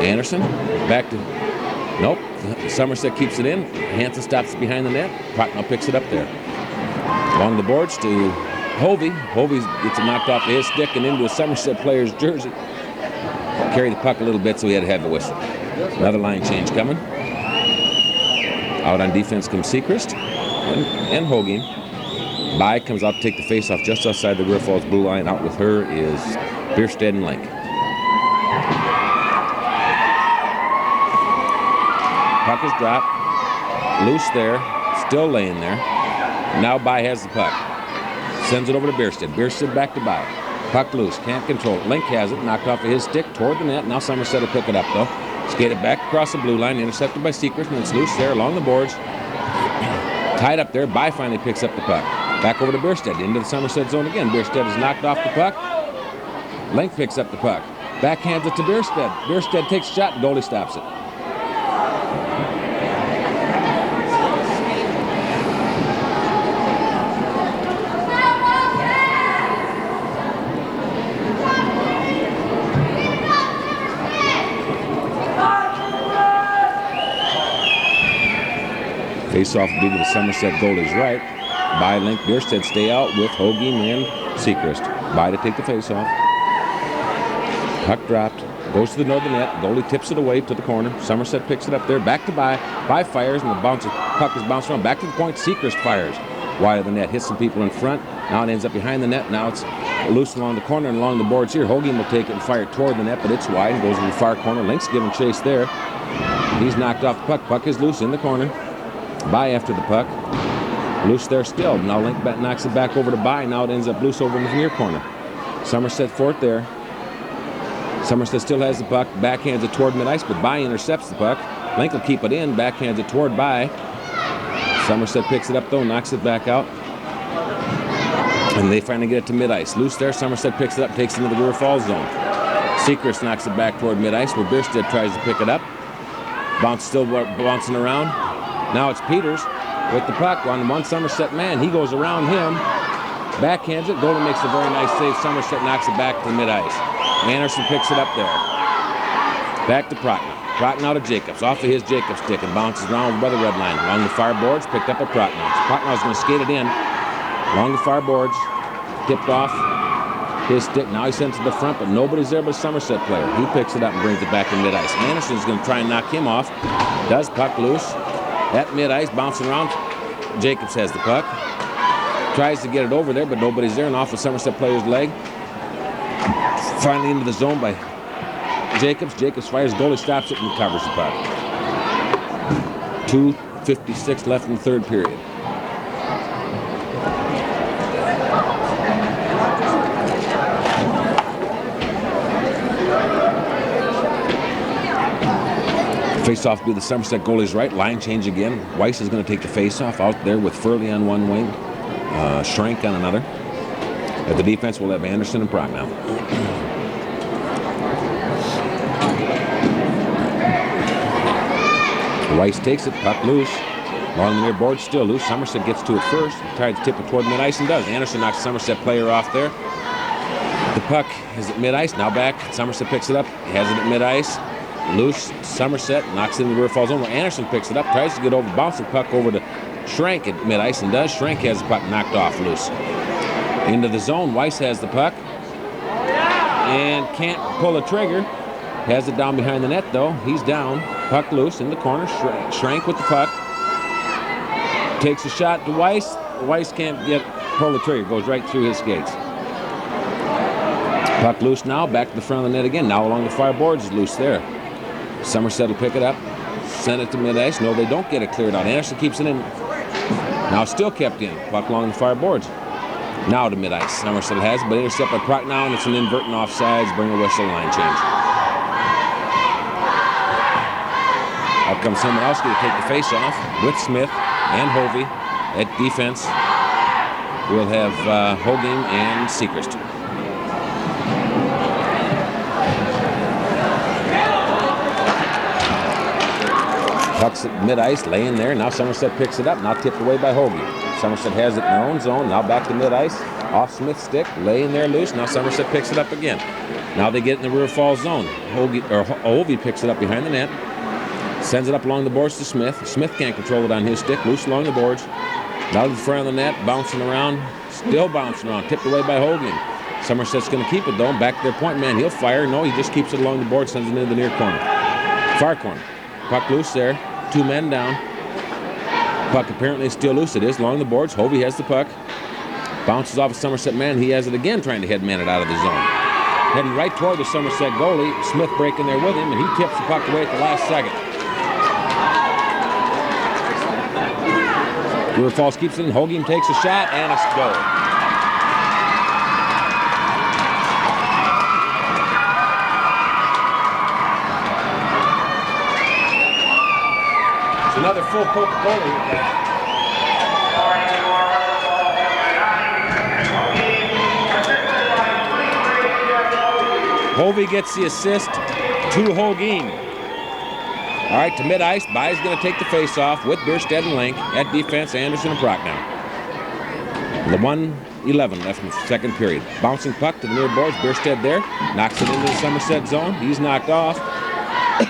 Anderson, back to, nope, Somerset keeps it in. Hansen stops it behind the net. Prochnow picks it up there. Along the boards to Hovey. Hovey gets it knocked off of his stick and into a Somerset player's jersey. Carried the puck a little bit, so he had to have a whistle. Another line change coming. Out on defense comes Seekrist and Hogan. By comes out to take the face-off just outside the rear falls blue line. Out with her is Bierstead and Link. Puck is dropped. Loose there. Still laying there. Now By has the puck. Sends it over to Bierstead. Bierstead back to By. Puck loose. Can't control it. Link has it. Knocked off of his stick toward the net. Now Somerset will pick it up, though. Skated back across the blue line. Intercepted by Seekrist, and it's loose there along the boards. Tied up there. By finally picks up the puck. Back over to Bierstead. Into the Somerset zone again. Bierstead is knocked off the puck. Link picks up the puck. Backhands it to Bierstead. Bierstead takes a shot, and goalie stops it. Face-off due to the Somerset goalie's right. By Link, Bierstead stay out with Hogan and Seekrist. By to take the face off. Puck dropped. Goes to the northern net. Goalie tips it away to the corner. Somerset picks it up there. Back to By. By fires, and the puck is bounced around. Back to the point. Seacrest fires. Wide of the net. Hits some people in front. Now it ends up behind the net. Now it's loose along the corner and along the boards here. Hogan will take it and fire it toward the net, but it's wide and goes to the far corner. Link's giving chase there. He's knocked off the puck. Puck is loose in the corner. By after the puck. Loose there still. Now Link knocks it back over to By. Now it ends up loose over in the near corner. Somerset for it there. Somerset still has the puck. Backhands it toward mid-ice, but By intercepts the puck. Link will keep it in. Backhands it toward By. Somerset picks it up though, knocks it back out. And they finally get it to mid-ice. Loose there. Somerset picks it up, takes it into the River Falls zone. Seacrest knocks it back toward mid-ice, where Bierstead tries to pick it up. Still bouncing around. Now it's Peters with the puck on one Somerset man. He goes around him. Backhands it. Goalie makes a very nice save. Somerset knocks it back to mid-ice. Anderson picks it up there. Back to Prochnow. Prochnow to Jacobs. Off of his Jacobs stick and bounces around by the red line. Along the far boards, picked up at Prochnow. Prochnow's going to skate it in. Along the far boards. Tipped off his stick. Now he sends it to the front, but nobody's there but a Somerset player. He picks it up and brings it back in mid-ice. Anderson's going to try and knock him off. Does. Puck loose. At mid-ice, bouncing around. Jacobs has the puck. Tries to get it over there, but nobody's there, and off a Somerset player's leg. Finally into the zone by Jacobs. Jacobs fires, goalie stops it and covers the puck. 2:56 left in the third period. Face-off be the Somerset goalie's right. Line change again. Weiss is going to take the face-off out there with Furley on one wing. Schrank on another. At the defense, we'll have Anderson and Prochnow. Weiss takes it. Puck loose. Along the near board, still loose. Somerset gets to it first. Tries to tip it toward mid-ice and does. Anderson knocks the Somerset player off there. The puck is at mid-ice. Now back. Somerset picks it up. He has it at mid-ice. Loose. Somerset knocks it in the rear falls over. Anderson picks it up. Tries to get over. Bounce the puck over to Schrank at mid-ice and does. Schrank has the puck knocked off loose. Into the zone. Weiss has the puck. And can't pull the trigger. Has it down behind the net though. He's down. Puck loose in the corner. Schrank with the puck. Takes a shot to Weiss. Weiss can't pull the trigger. Goes right through his skates. Puck loose now. Back to the front of the net again. Now along the far boards is loose there. Somerset will pick it up. Send it to mid-ice. No, they don't get it cleared out. Anderson keeps it in. Now still kept in. Puck along the far boards. Now to mid-ice. Somerset has it, but intercepted by Prochnow, and it's an inverting offsides. Bring a whistle, line change. Out comes Simonowski to take the face-off with Smith and Hovey. At defense, we'll have Hogan and Seacrest. Puck's at mid-ice, laying there. Now Somerset picks it up. Now tipped away by Hogan. Somerset has it in their own zone. Now back to mid-ice. Off Smith's stick, laying there loose. Now Somerset picks it up again. Now they get in the rear fall zone. Hovey picks it up behind the net. Sends it up along the boards to Smith. Smith can't control it on his stick. Loose along the boards. Now to the front of the net, bouncing around. Still bouncing around. Tipped away by Hogan. Somerset's going to keep it though. Back to their point man. He'll fire. No, he just keeps it along the board. Sends it into the near corner. Far corner. Puck loose there. Two men down. Puck apparently still loose. It is along the boards. Hovey has the puck. Bounces off a Somerset man. He has it again, trying to headman it out of the zone. Heading right toward the Somerset goalie. Smith breaking there with him, and he tips the puck away at the last second. River Falls keeps it in. Hogan takes a shot, and it's goal. It's another full Coca-Cola. Hovey gets the assist to Hogan. All right, to mid-ice. By's going to take the face-off with Bierstead and Link. At defense, Anderson and Prochnow. The 1:11 left in the second period. Bouncing puck to the near boards. Bierstead there. Knocks it into the Somerset zone. He's knocked off.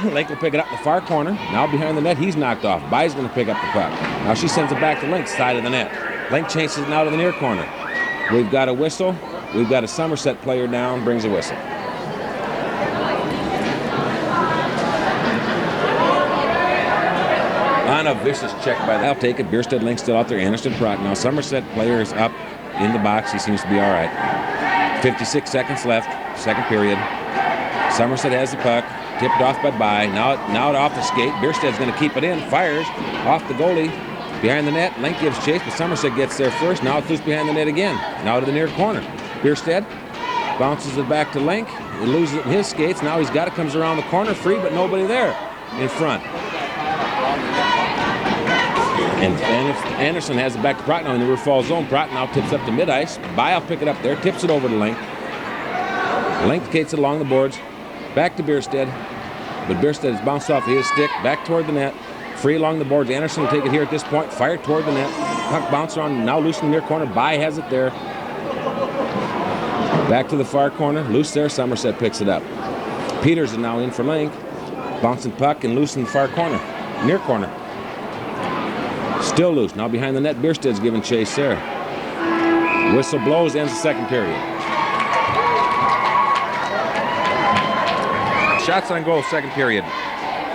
Link will pick it up in the far corner. Now behind the net, he's knocked off. By's going to pick up the puck. Now she sends it back to Link's side of the net. Link chases it now to the near corner. We've got a whistle. We've got a Somerset player down, brings a whistle. On a vicious check by I'll take it. Bierstead Link still out there. Anderson Prock. Now Somerset player is up in the box. He seems to be all right. 56 seconds left, second period. Somerset has the puck. Tipped off by. Now off the skate. Bierstead's going to keep it in. Fires off the goalie. Behind the net. Link gives chase, but Somerset gets there first. Now it's loose behind the net again. Now to the near corner. Bierstead bounces it back to Link. He loses it in his skates. Now he's got it. Comes around the corner free, but nobody there in front. And Anderson has it back to Prock now in the rear fall zone. Prock now tips up to mid-ice. Byle pick it up there, tips it over to Link. Link skates it along the boards. Back to Bierstead. But Bierstead is bounced off of his stick. Back toward the net. Free along the boards. Anderson will take it here at this point. Fire toward the net. Puck bounces around. Now loose in the near corner. Bye has it there. Back to the far corner. Loose there. Somerset picks it up. Peters is now in for Link. Bouncing puck and loose in the far corner. Near corner. Still loose. Now behind the net, Bierstead's giving chase there. Whistle blows, ends the second period. Shots on goal, second period.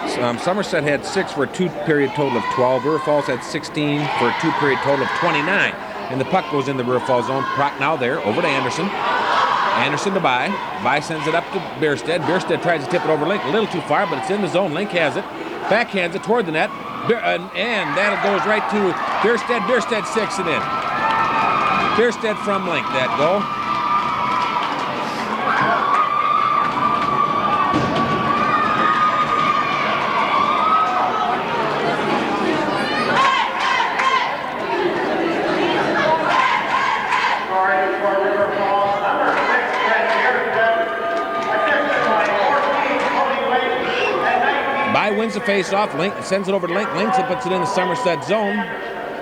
Somerset had 6 for a 2-period total of 12. River Falls had 16 for a 2-period total of 29. And the puck goes in the River Falls zone. Prock now there, over to Anderson. Anderson to Bye. Bye sends it up to Bierstead. Bierstead tries to tip it over Link. A little too far, but it's in the zone. Link has it. Backhands it toward the net. And that goes right to Bierstead. Bierstead sticks it in. Bierstead from Link, that goal. Wins the face-off. Link sends it over to Link. Link puts it in the Somerset zone.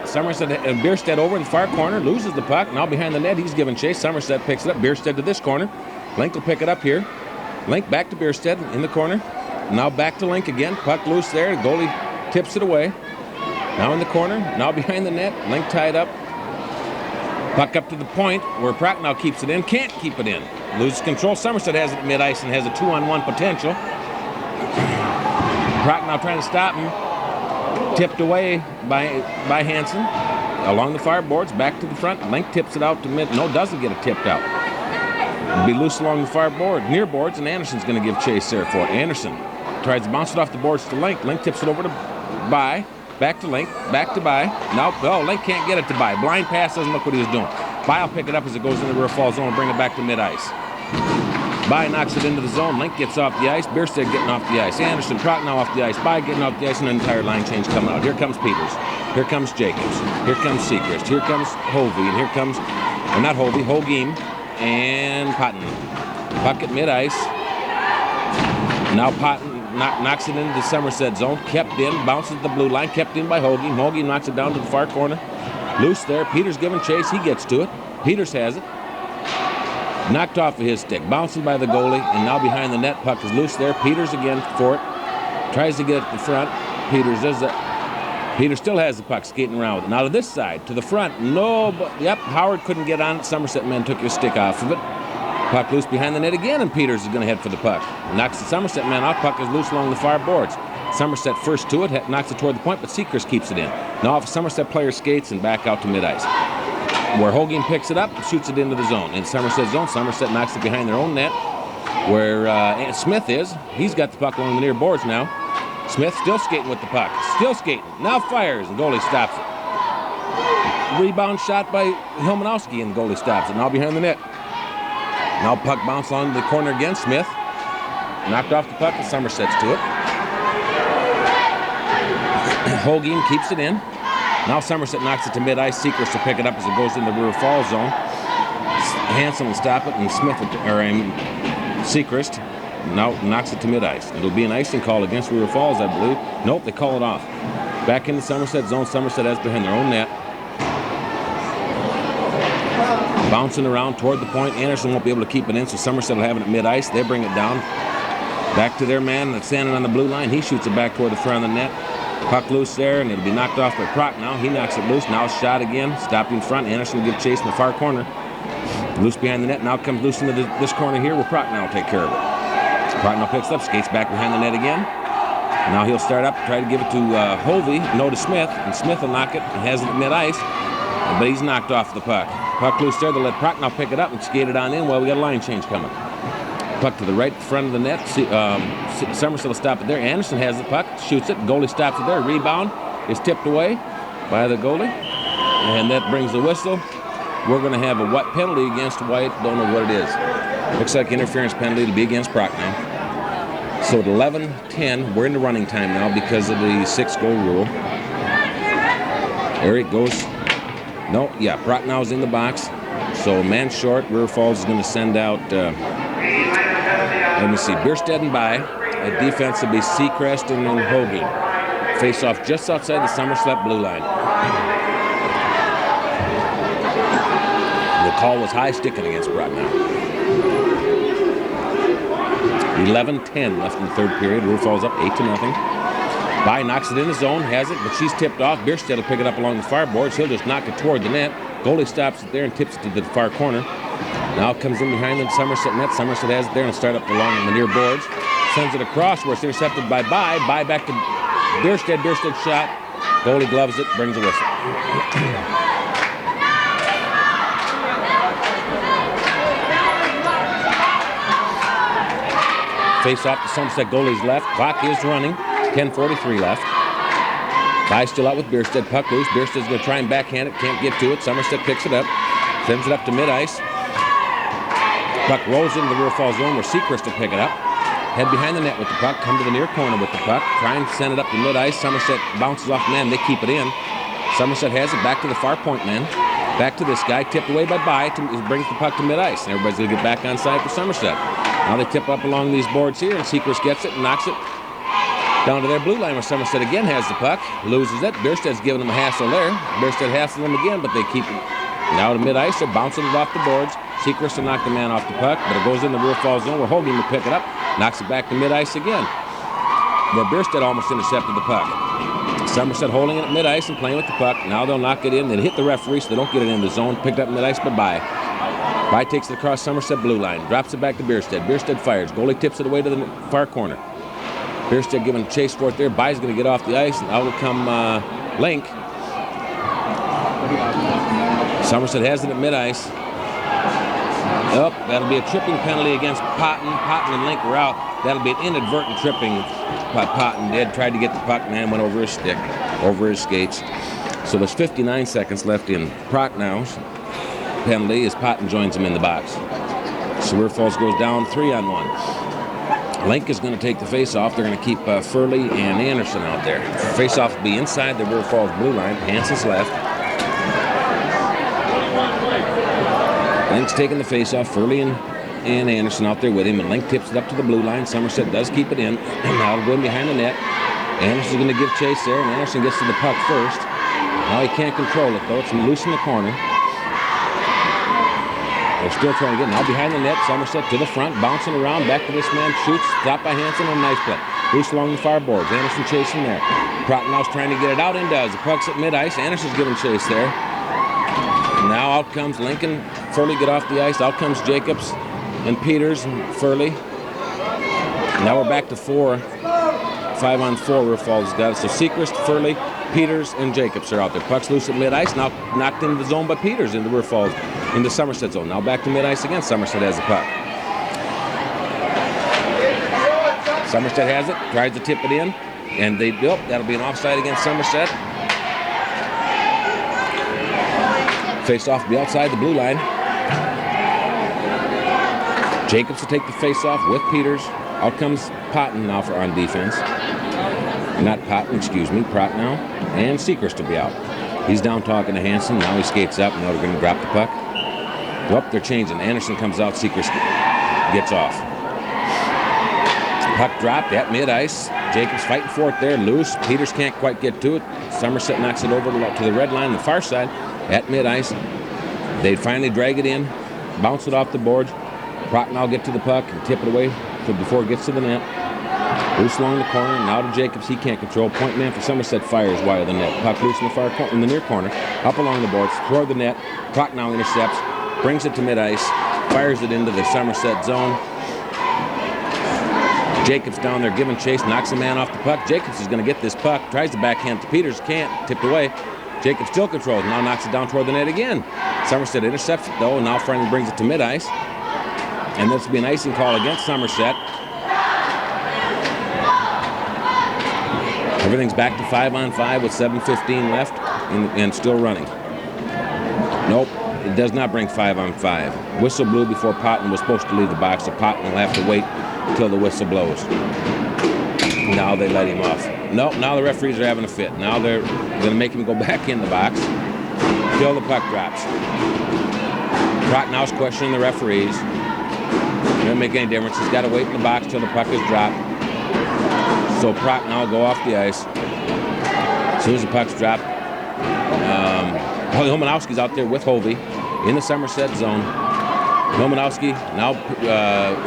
Somerset and Bierstead over in the far corner. Loses the puck. Now behind the net, he's giving chase. Somerset picks it up. Bierstead to this corner. Link will pick it up here. Link back to Bierstead in the corner. Now back to Link again. Puck loose there. The goalie tips it away. Now in the corner. Now behind the net. Link tied up. Puck up to the point where Prock now keeps it in. Can't keep it in. Loses control. Somerset has it at mid-ice and has a 2-on-1 potential. Prock now trying to stop him. Tipped away by Hansen. Along the far boards, back to the front. Link tips it out to mid. No, doesn't get it tipped out. It'll be loose along the far board, near boards, and Anderson's going to give chase there for it. Anderson tries to bounce it off the boards to Link. Link tips it over to Bye. Back to Link. Back to Bye. Now, Link can't get it to Bye. Blind pass doesn't look what he was doing. Bye will pick it up as it goes into the rear fall zone and bring it back to mid-ice. Bye knocks it into the zone. Link gets off the ice. Bierstead getting off the ice. Anderson, Prock now off the ice. Bye getting off the ice, and an entire line change coming out. Here comes Peters. Here comes Jacobs. Here comes Seacrest. Here comes Hovey. And here comes, not Hovey, Hogeem and Potton. Puck at mid-ice. Now Potton knocks it into the Somerset zone. Kept in. Bounces the blue line. Kept in by Hogeem. Hogeem knocks it down to the far corner. Loose there. Peters giving chase. He gets to it. Peters has it. Knocked off of his stick, bouncing by the goalie, and now behind the net, puck is loose there. Peters again for it, tries to get it to the front. Peters does that. Peters still has the puck, skating around with it. Now to this side, to the front, no, but yep, Howard couldn't get on it. Somerset man took his stick off of it. Puck loose behind the net again, and Peters is going to head for the puck. Knocks the Somerset man off, puck is loose along the far boards. Somerset first to it, knocks it toward the point, but Seacrest keeps it in. Now off Somerset player skates and back out to mid-ice, where Hogeem picks it up and shoots it into the zone. In Somerset zone, Somerset knocks it behind their own net, where Smith is. He's got the puck along the near boards now. Smith still skating with the puck. Still skating. Now fires, and goalie stops it. Rebound shot by Hilmanowski, and the goalie stops it. Now behind the net. Now puck bounce on the corner again. Smith knocked off the puck, and Somerset's to it. Hogeem keeps it in. Now Somerset knocks it to mid-ice. Seacrest to pick it up as it goes into the rear fall zone. Hansen will stop it, and Smith, Seacrest now knocks it to mid-ice. It'll be an icing call against River Falls, I believe. Nope, they call it off. Back in the Somerset zone. Somerset has behind their own net. Bouncing around toward the point. Anderson won't be able to keep it in, so Somerset will have it at mid-ice. They bring it down. Back to their man that's standing on the blue line. He shoots it back toward the front of the net. Puck loose there, and it'll be knocked off by Prock now. He knocks it loose. Now shot again. Stopped in front. Anderson will give chase in the far corner. Loose behind the net. Now comes loose into this corner here where Prochnow will take care of it. Prochnow picks up, skates back behind the net again. Now he'll start up, try to give it to Hovey, no to Smith, and Smith will knock it and has it at mid-ice, but he's knocked off the puck. Puck loose there, they'll let Prochnow pick it up and skate it on in while we got a line change coming. Puck to the right front of the net. Somerset will stop it there. Anderson has the puck, shoots it. Goalie stops it there. Rebound is tipped away by the goalie, and that brings the whistle. We're going to have a wet penalty against White. Don't know what it is. Looks like interference penalty to be against Prochnow. So at 11:10, we're in the running time now because of the 6-goal rule. There it goes. No, yeah, Prochnow's in the box. So man short. River Falls is going to send out, let me see, Bierstead and By. At defense will be Seacrest and then Hogan. Face off just outside the Somerset blue line. The call was high sticking against Prochnow. 11:10 left in the third period. River Falls up 8-0. By knocks it in the zone, has it, but she's tipped off. Bierstead will pick it up along the far boards. He'll just knock it toward the net. Goalie stops it there and tips it to the far corner. Now it comes in behind the Somerset net. Somerset has it there and start up along the near boards. Sends it across where it's intercepted by By. By back to Bierstead. Bierstead shot. Goalie gloves it, brings a whistle. Face off the Somerset goalie's left. Clock is running. 10:43 left. By still out with Bierstead. Puck loose. Bierstead's going to try and backhand it. Can't get to it. Somerset picks it up. Sends it up to mid-ice. Puck rolls into the River Falls zone where Seacrest will pick it up. Head behind the net with the puck. Come to the near corner with the puck. Try and send it up to mid-ice. Somerset bounces off the man. They keep it in. Somerset has it back to the far point man. Back to this guy. Tipped away by By. Brings the puck to mid-ice. And everybody's going to get back on side for Somerset. Now they tip up along these boards here, and Seacrest gets it and knocks it down to their blue line where Somerset again has the puck. Loses it. Bierstead's giving him a hassle there. Bierstead hassling him again, but they keep it now to mid-ice. They're bouncing it off the boards. Seacrest will knock the man off the puck, but it goes in the River Falls zone where Hogan will pick it up. Knocks it back to mid-ice again, where Bierstead almost intercepted the puck. Somerset holding it at mid-ice and playing with the puck. Now they'll knock it in. They hit the referee, so they don't get it in the zone. Picked up mid-ice by By. By takes it across Somerset blue line. Drops it back to Bierstead. Bierstead fires. Goalie tips it away to the far corner. Bierstead giving a chase for it there. By's going to get off the ice, and out will come Link. Somerset has it at mid-ice. Oh, that'll be a tripping penalty against Potton. Potton and Link were out. That'll be an inadvertent tripping by Potton. Did tried to get the puck, man went over his stick, over his skates. So there's 59 seconds left in Prochnow's penalty as Potton joins him in the box. So River Falls goes down 3-on-1. Link is going to take the face-off. They're going to keep Furley and Anderson out there. Face-off will be inside the River Falls blue line. Hansen's left. Link's taking the face-off. Furley and Anderson out there with him, and Link tips it up to the blue line. Somerset does keep it in. Now it'll go in behind the net. Anderson's going to give chase there, and Anderson gets to the puck first. Now he can't control it, though. It's loose in the corner. They're still trying to get now behind the net. Somerset to the front, bouncing around, back to this man, shoots, stopped by Hansen on a nice play. Loose along the far boards. Anderson chasing there. Prochnow's trying to get it out and does. The puck's at mid-ice. Anderson's giving chase there. Now out comes Lincoln. Furley get off the ice. Out comes Jacobs and Peters and Furley. Now we're back to 4. 5-on-4. River Falls got it. So Seacrest, Furley, Peters, and Jacobs are out there. Puck's loose at mid-ice. Now knocked into the zone by Peters into River Falls, in the Somerset zone. Now back to mid-ice again. Somerset has the puck. Somerset has it. Tries to tip it in. And they do. That'll be an offside against Somerset. Face-off will be outside the blue line. Jacobs will take the face-off with Peters. Out comes Potton now for on defense. Not Potton, excuse me, Prochnow. And Seacrest will be out. He's down talking to Hansen. Now he skates up. Now they're going to drop the puck. Well, they're changing. Anderson comes out. Seacrest gets off. Puck dropped at mid-ice. Jacobs fighting for it there. Loose. Peters can't quite get to it. Somerset knocks it over to the red line on the far side at mid-ice. They finally drag it in. Bounce it off the boards. Prochnow get to the puck and tip it away before it gets to the net. Loose along the corner. Now to Jacobs. He can't control. Point man for Somerset fires wide of the net. Puck loose in the far corner, in the near corner. Up along the boards. Toward the net. Prochnow intercepts. brings it to mid-ice, fires it into the Somerset zone. Jacobs down there giving chase, knocks a man off the puck. Jacobs is going to get this puck, tries to backhand to Peters, can't, tipped away. Jacobs still controls, now knocks it down toward the net again. Somerset intercepts it though, and now finally brings it to mid-ice. And this will be an icing call against Somerset. Everything's back to 5-on-5 with 7:15 left and still running. Nope, it does not bring 5-on-5. Whistle blew before Potton was supposed to leave the box, so Potton will have to wait until the whistle blows. Now they let him off. Nope, now the referees are having a fit. Now they're going to make him go back in the box till the puck drops. Prochnow questioning the referees. It doesn't make any difference. He's got to wait in the box till the puck is dropped. So Prochnow will go off the ice. As soon as the puck's dropped, Homanowski's out there with Hovey in the Somerset zone. Homanowski, now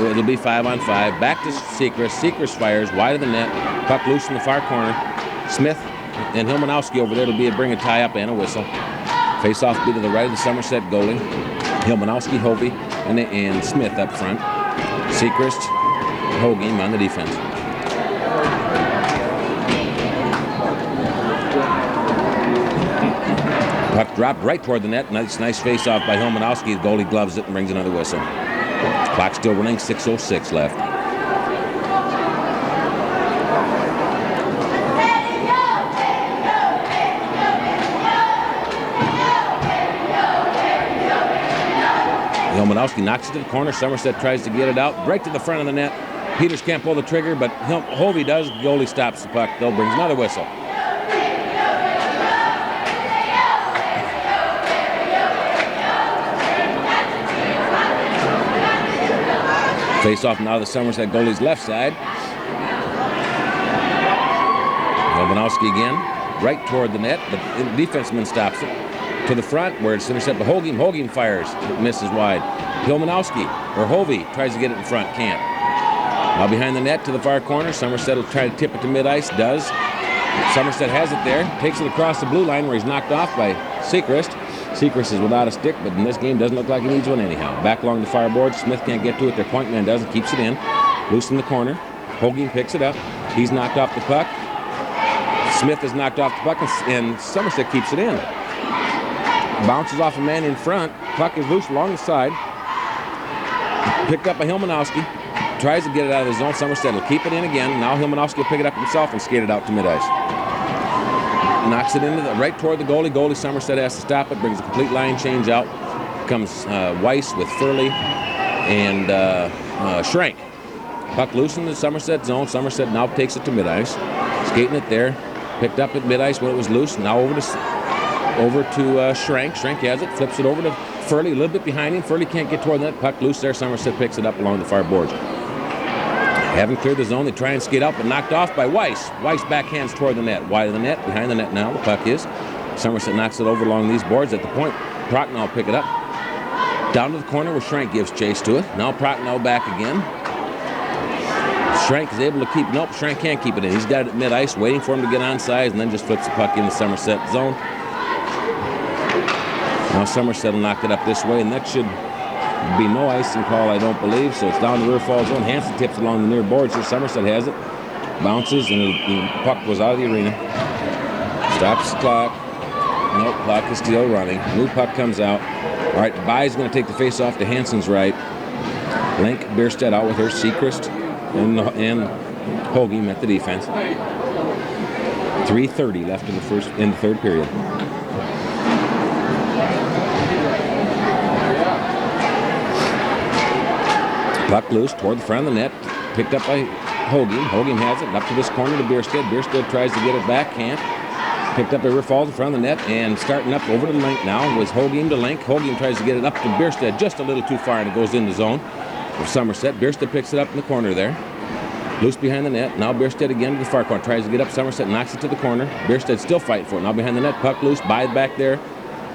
it'll be 5-on-5. Back to Seacrest. Seacrest fires wide of the net. Puck loose in the far corner. Smith and Homanowski over there. It'll bring a tie-up and a whistle. Face-off be to the right of the Somerset goalie. Homanowski, Hovey, and Smith up front. Seacrest, Hogan on the defense. Puck dropped right toward the net. Nice face-off by Homanowski. The goalie gloves it and brings another whistle. Clock still running, 6:06 left. Homanowski knocks it to the corner. Somerset tries to get it out. Right to the front of the net. Peters can't pull the trigger, but Hovey does. The goalie stops the puck. Though brings another whistle. Face off now the Somerset goalie's left side. Homanowski again, right toward the net, but the defenseman stops it. To the front, where it's intercepted. Hogan fires, misses wide. Homanowski, or Hovey, tries to get it in front, can't. Now behind the net to the far corner, Somerset will try to tip it to mid-ice, does. Somerset has it there, takes it across the blue line where he's knocked off by Seacrest. Seacrest is without a stick, but in this game doesn't look like he needs one anyhow. Back along the far board, Smith can't get to it, their point man doesn't, keeps it in. Loose in the corner, Hogan picks it up, he's knocked off the puck. Smith is knocked off the puck, and Somerset keeps it in. Bounces off a man in front, puck is loose along the side. Picked up by Homanowski, tries to get it out of the zone, Somerset will keep it in again. Now Homanowski will pick it up himself and skate it out to mid-ice. Knocks it into right toward the goalie. Goalie Somerset has to stop it. Brings a complete line change out. Comes Weiss with Furley and Schrank. Puck loose in the Somerset zone. Somerset now takes it to mid-ice. Skating it there. Picked up at mid-ice when it was loose. Now over to Schrank. Schrank has it. Flips it over to Furley. A little bit behind him. Furley can't get toward that. Puck loose there. Somerset picks it up along the far boards. Haven't cleared the zone. They try and skate out, but knocked off by Weiss. Weiss backhands toward the net. Wide of the net. Behind the net now. The puck is. Somerset knocks it over along these boards. At the point, Prochnow will pick it up. Down to the corner where Schrank gives chase to it. Now Prochnow back again. Schrank is able to keep. Nope, Schrank can't keep it in. He's got it at mid-ice, waiting for him to get on size, and then just flips the puck in the Somerset zone. Now Somerset will knock it up this way, and that should be no icing call, I don't believe. So it's down the rear fall zone. Hansen tips along the near boards. Here Somerset has it. Bounces, and the puck goes out of the arena. Stops the clock. Nope, clock is still running. New puck comes out. All right, Bye's going to take the face off to Hansen's right. Link, Bierstedt out with her. Seacrest and Hogan at the defense. 3:30 left in the third period. Puck loose toward the front of the net. Picked up by Hogan. Hogan has it up to this corner to Bierstedt. Bierstedt tries to get it back, can't. Picked up by Falls in front of the net and starting up over to Link now was Hogan to Link. Hogan tries to get it up to Bierstedt just a little too far, and it goes in the zone of Somerset. Bierstedt picks it up in the corner there. Loose behind the net. Now Bierstedt again to the far corner. Tries to get up. Somerset knocks it to the corner. Bierstedt still fighting for it. Now behind the net. Puck loose. Bye back there.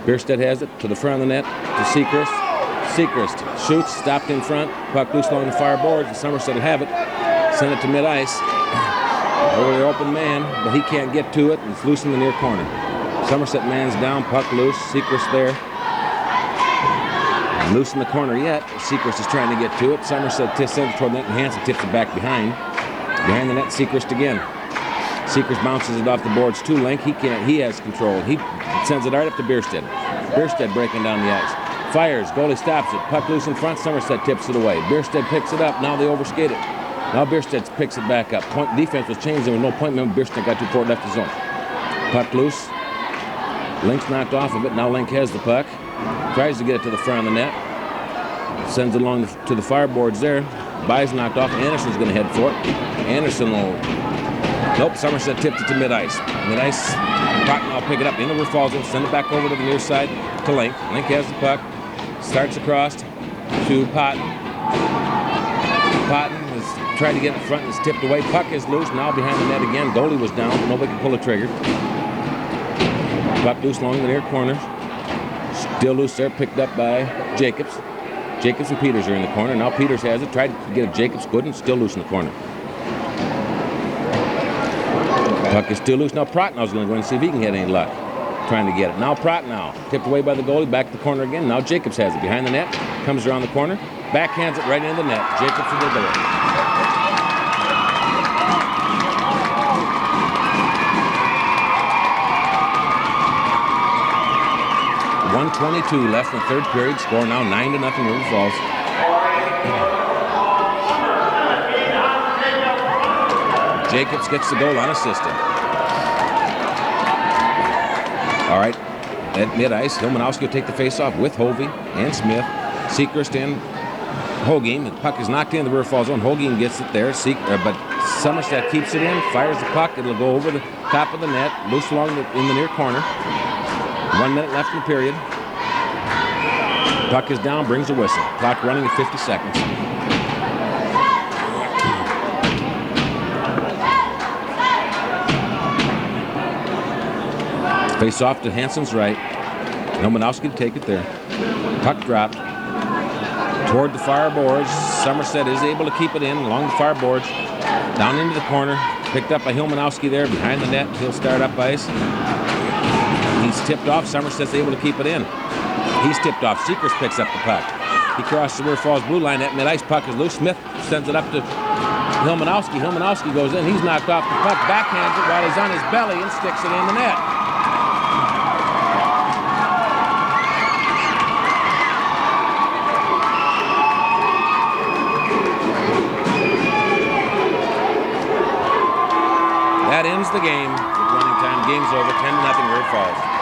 Bierstedt has it to the front of the net to Seacrest. Seacrest shoots. Stopped in front. Puck loose along the far boards. And Somerset will have it. Send it to mid-ice. Over the open man, but he can't get to it. It's loose in the near corner. Somerset man's down. Puck loose. Seacrest there. Loose in the corner yet. Sechrist is trying to get to it. Somerset sends it toward the net, and Hansen tips it back behind. Behind the net, Sechrist again. Sechrist bounces it off the boards to Link. He has control. He sends it right up to Bierstead. Bierstead breaking down the ice. Fires. Goalie stops it. Puck loose in front. Somerset tips it away. Bierstead picks it up. Now they overskate it. Now Bierstead picks it back up. Point defense was changed. There was no point. Remember, Bierstead got too far left the zone. Puck loose. Link's knocked off of it. Now Link has the puck. Tries to get it to the front of the net. Sends it along to the fireboards there. By's knocked off. Anderson's going to head for it. Anderson will... Nope, Somerset tipped it to mid-ice. Mid-ice, Cotton will pick it up. In the river falls in, send it back over to the near side to Link. Link has the puck. Starts across to Potton. Potton has tried to get in front and is tipped away. Puck is loose, now behind the net again. Goalie was down, nobody can pull the trigger. Puck loose along the near corner. Still loose there, picked up by Jacobs. Jacobs and Peters are in the corner. Now Peters has it. Tried to get a Jacobs, couldn't. Still loose in the corner. Puck is still loose. Now Protnow's going to go and see if he can get any luck. Trying to get it. Now Protnow. Tipped away by the goalie. Back to the corner again. Now Jacobs has it. Behind the net. Comes around the corner. Backhands it right into the net. Jacobs for the goal. .122 left in the third period. Score now 9-0 River Falls. Jacobs gets the goal unassisted. All right, at mid-ice, Hilmanowski will take the face-off with Hovey and Smith. Sechrist and Hogeen. The puck is knocked in the River Falls zone. Hogeen gets it there, but Somerset keeps it in, fires the puck. It'll go over the top of the net, loose along in the near corner. 1 minute left in the period. Puck is down, brings a whistle. Clock running at 50 seconds. Face off to Hansen's right. Hilmanowski to take it there. Puck dropped toward the fireboards. Somerset is able to keep it in along the fireboards. Down into the corner. Picked up by Hilmanowski there behind the net. He'll start up ice. He's tipped off. Somerset's able to keep it in. He's tipped off. Sechrist picks up the puck. He crosses the River Falls blue line. That mid-ice puck is loose. Smith sends it up to Hilmanowski. Hilmanowski goes in. He's knocked off the puck. Backhands it while he's on his belly and sticks it in the net. That ends the game. With running time, game's over. 10-0 River Falls.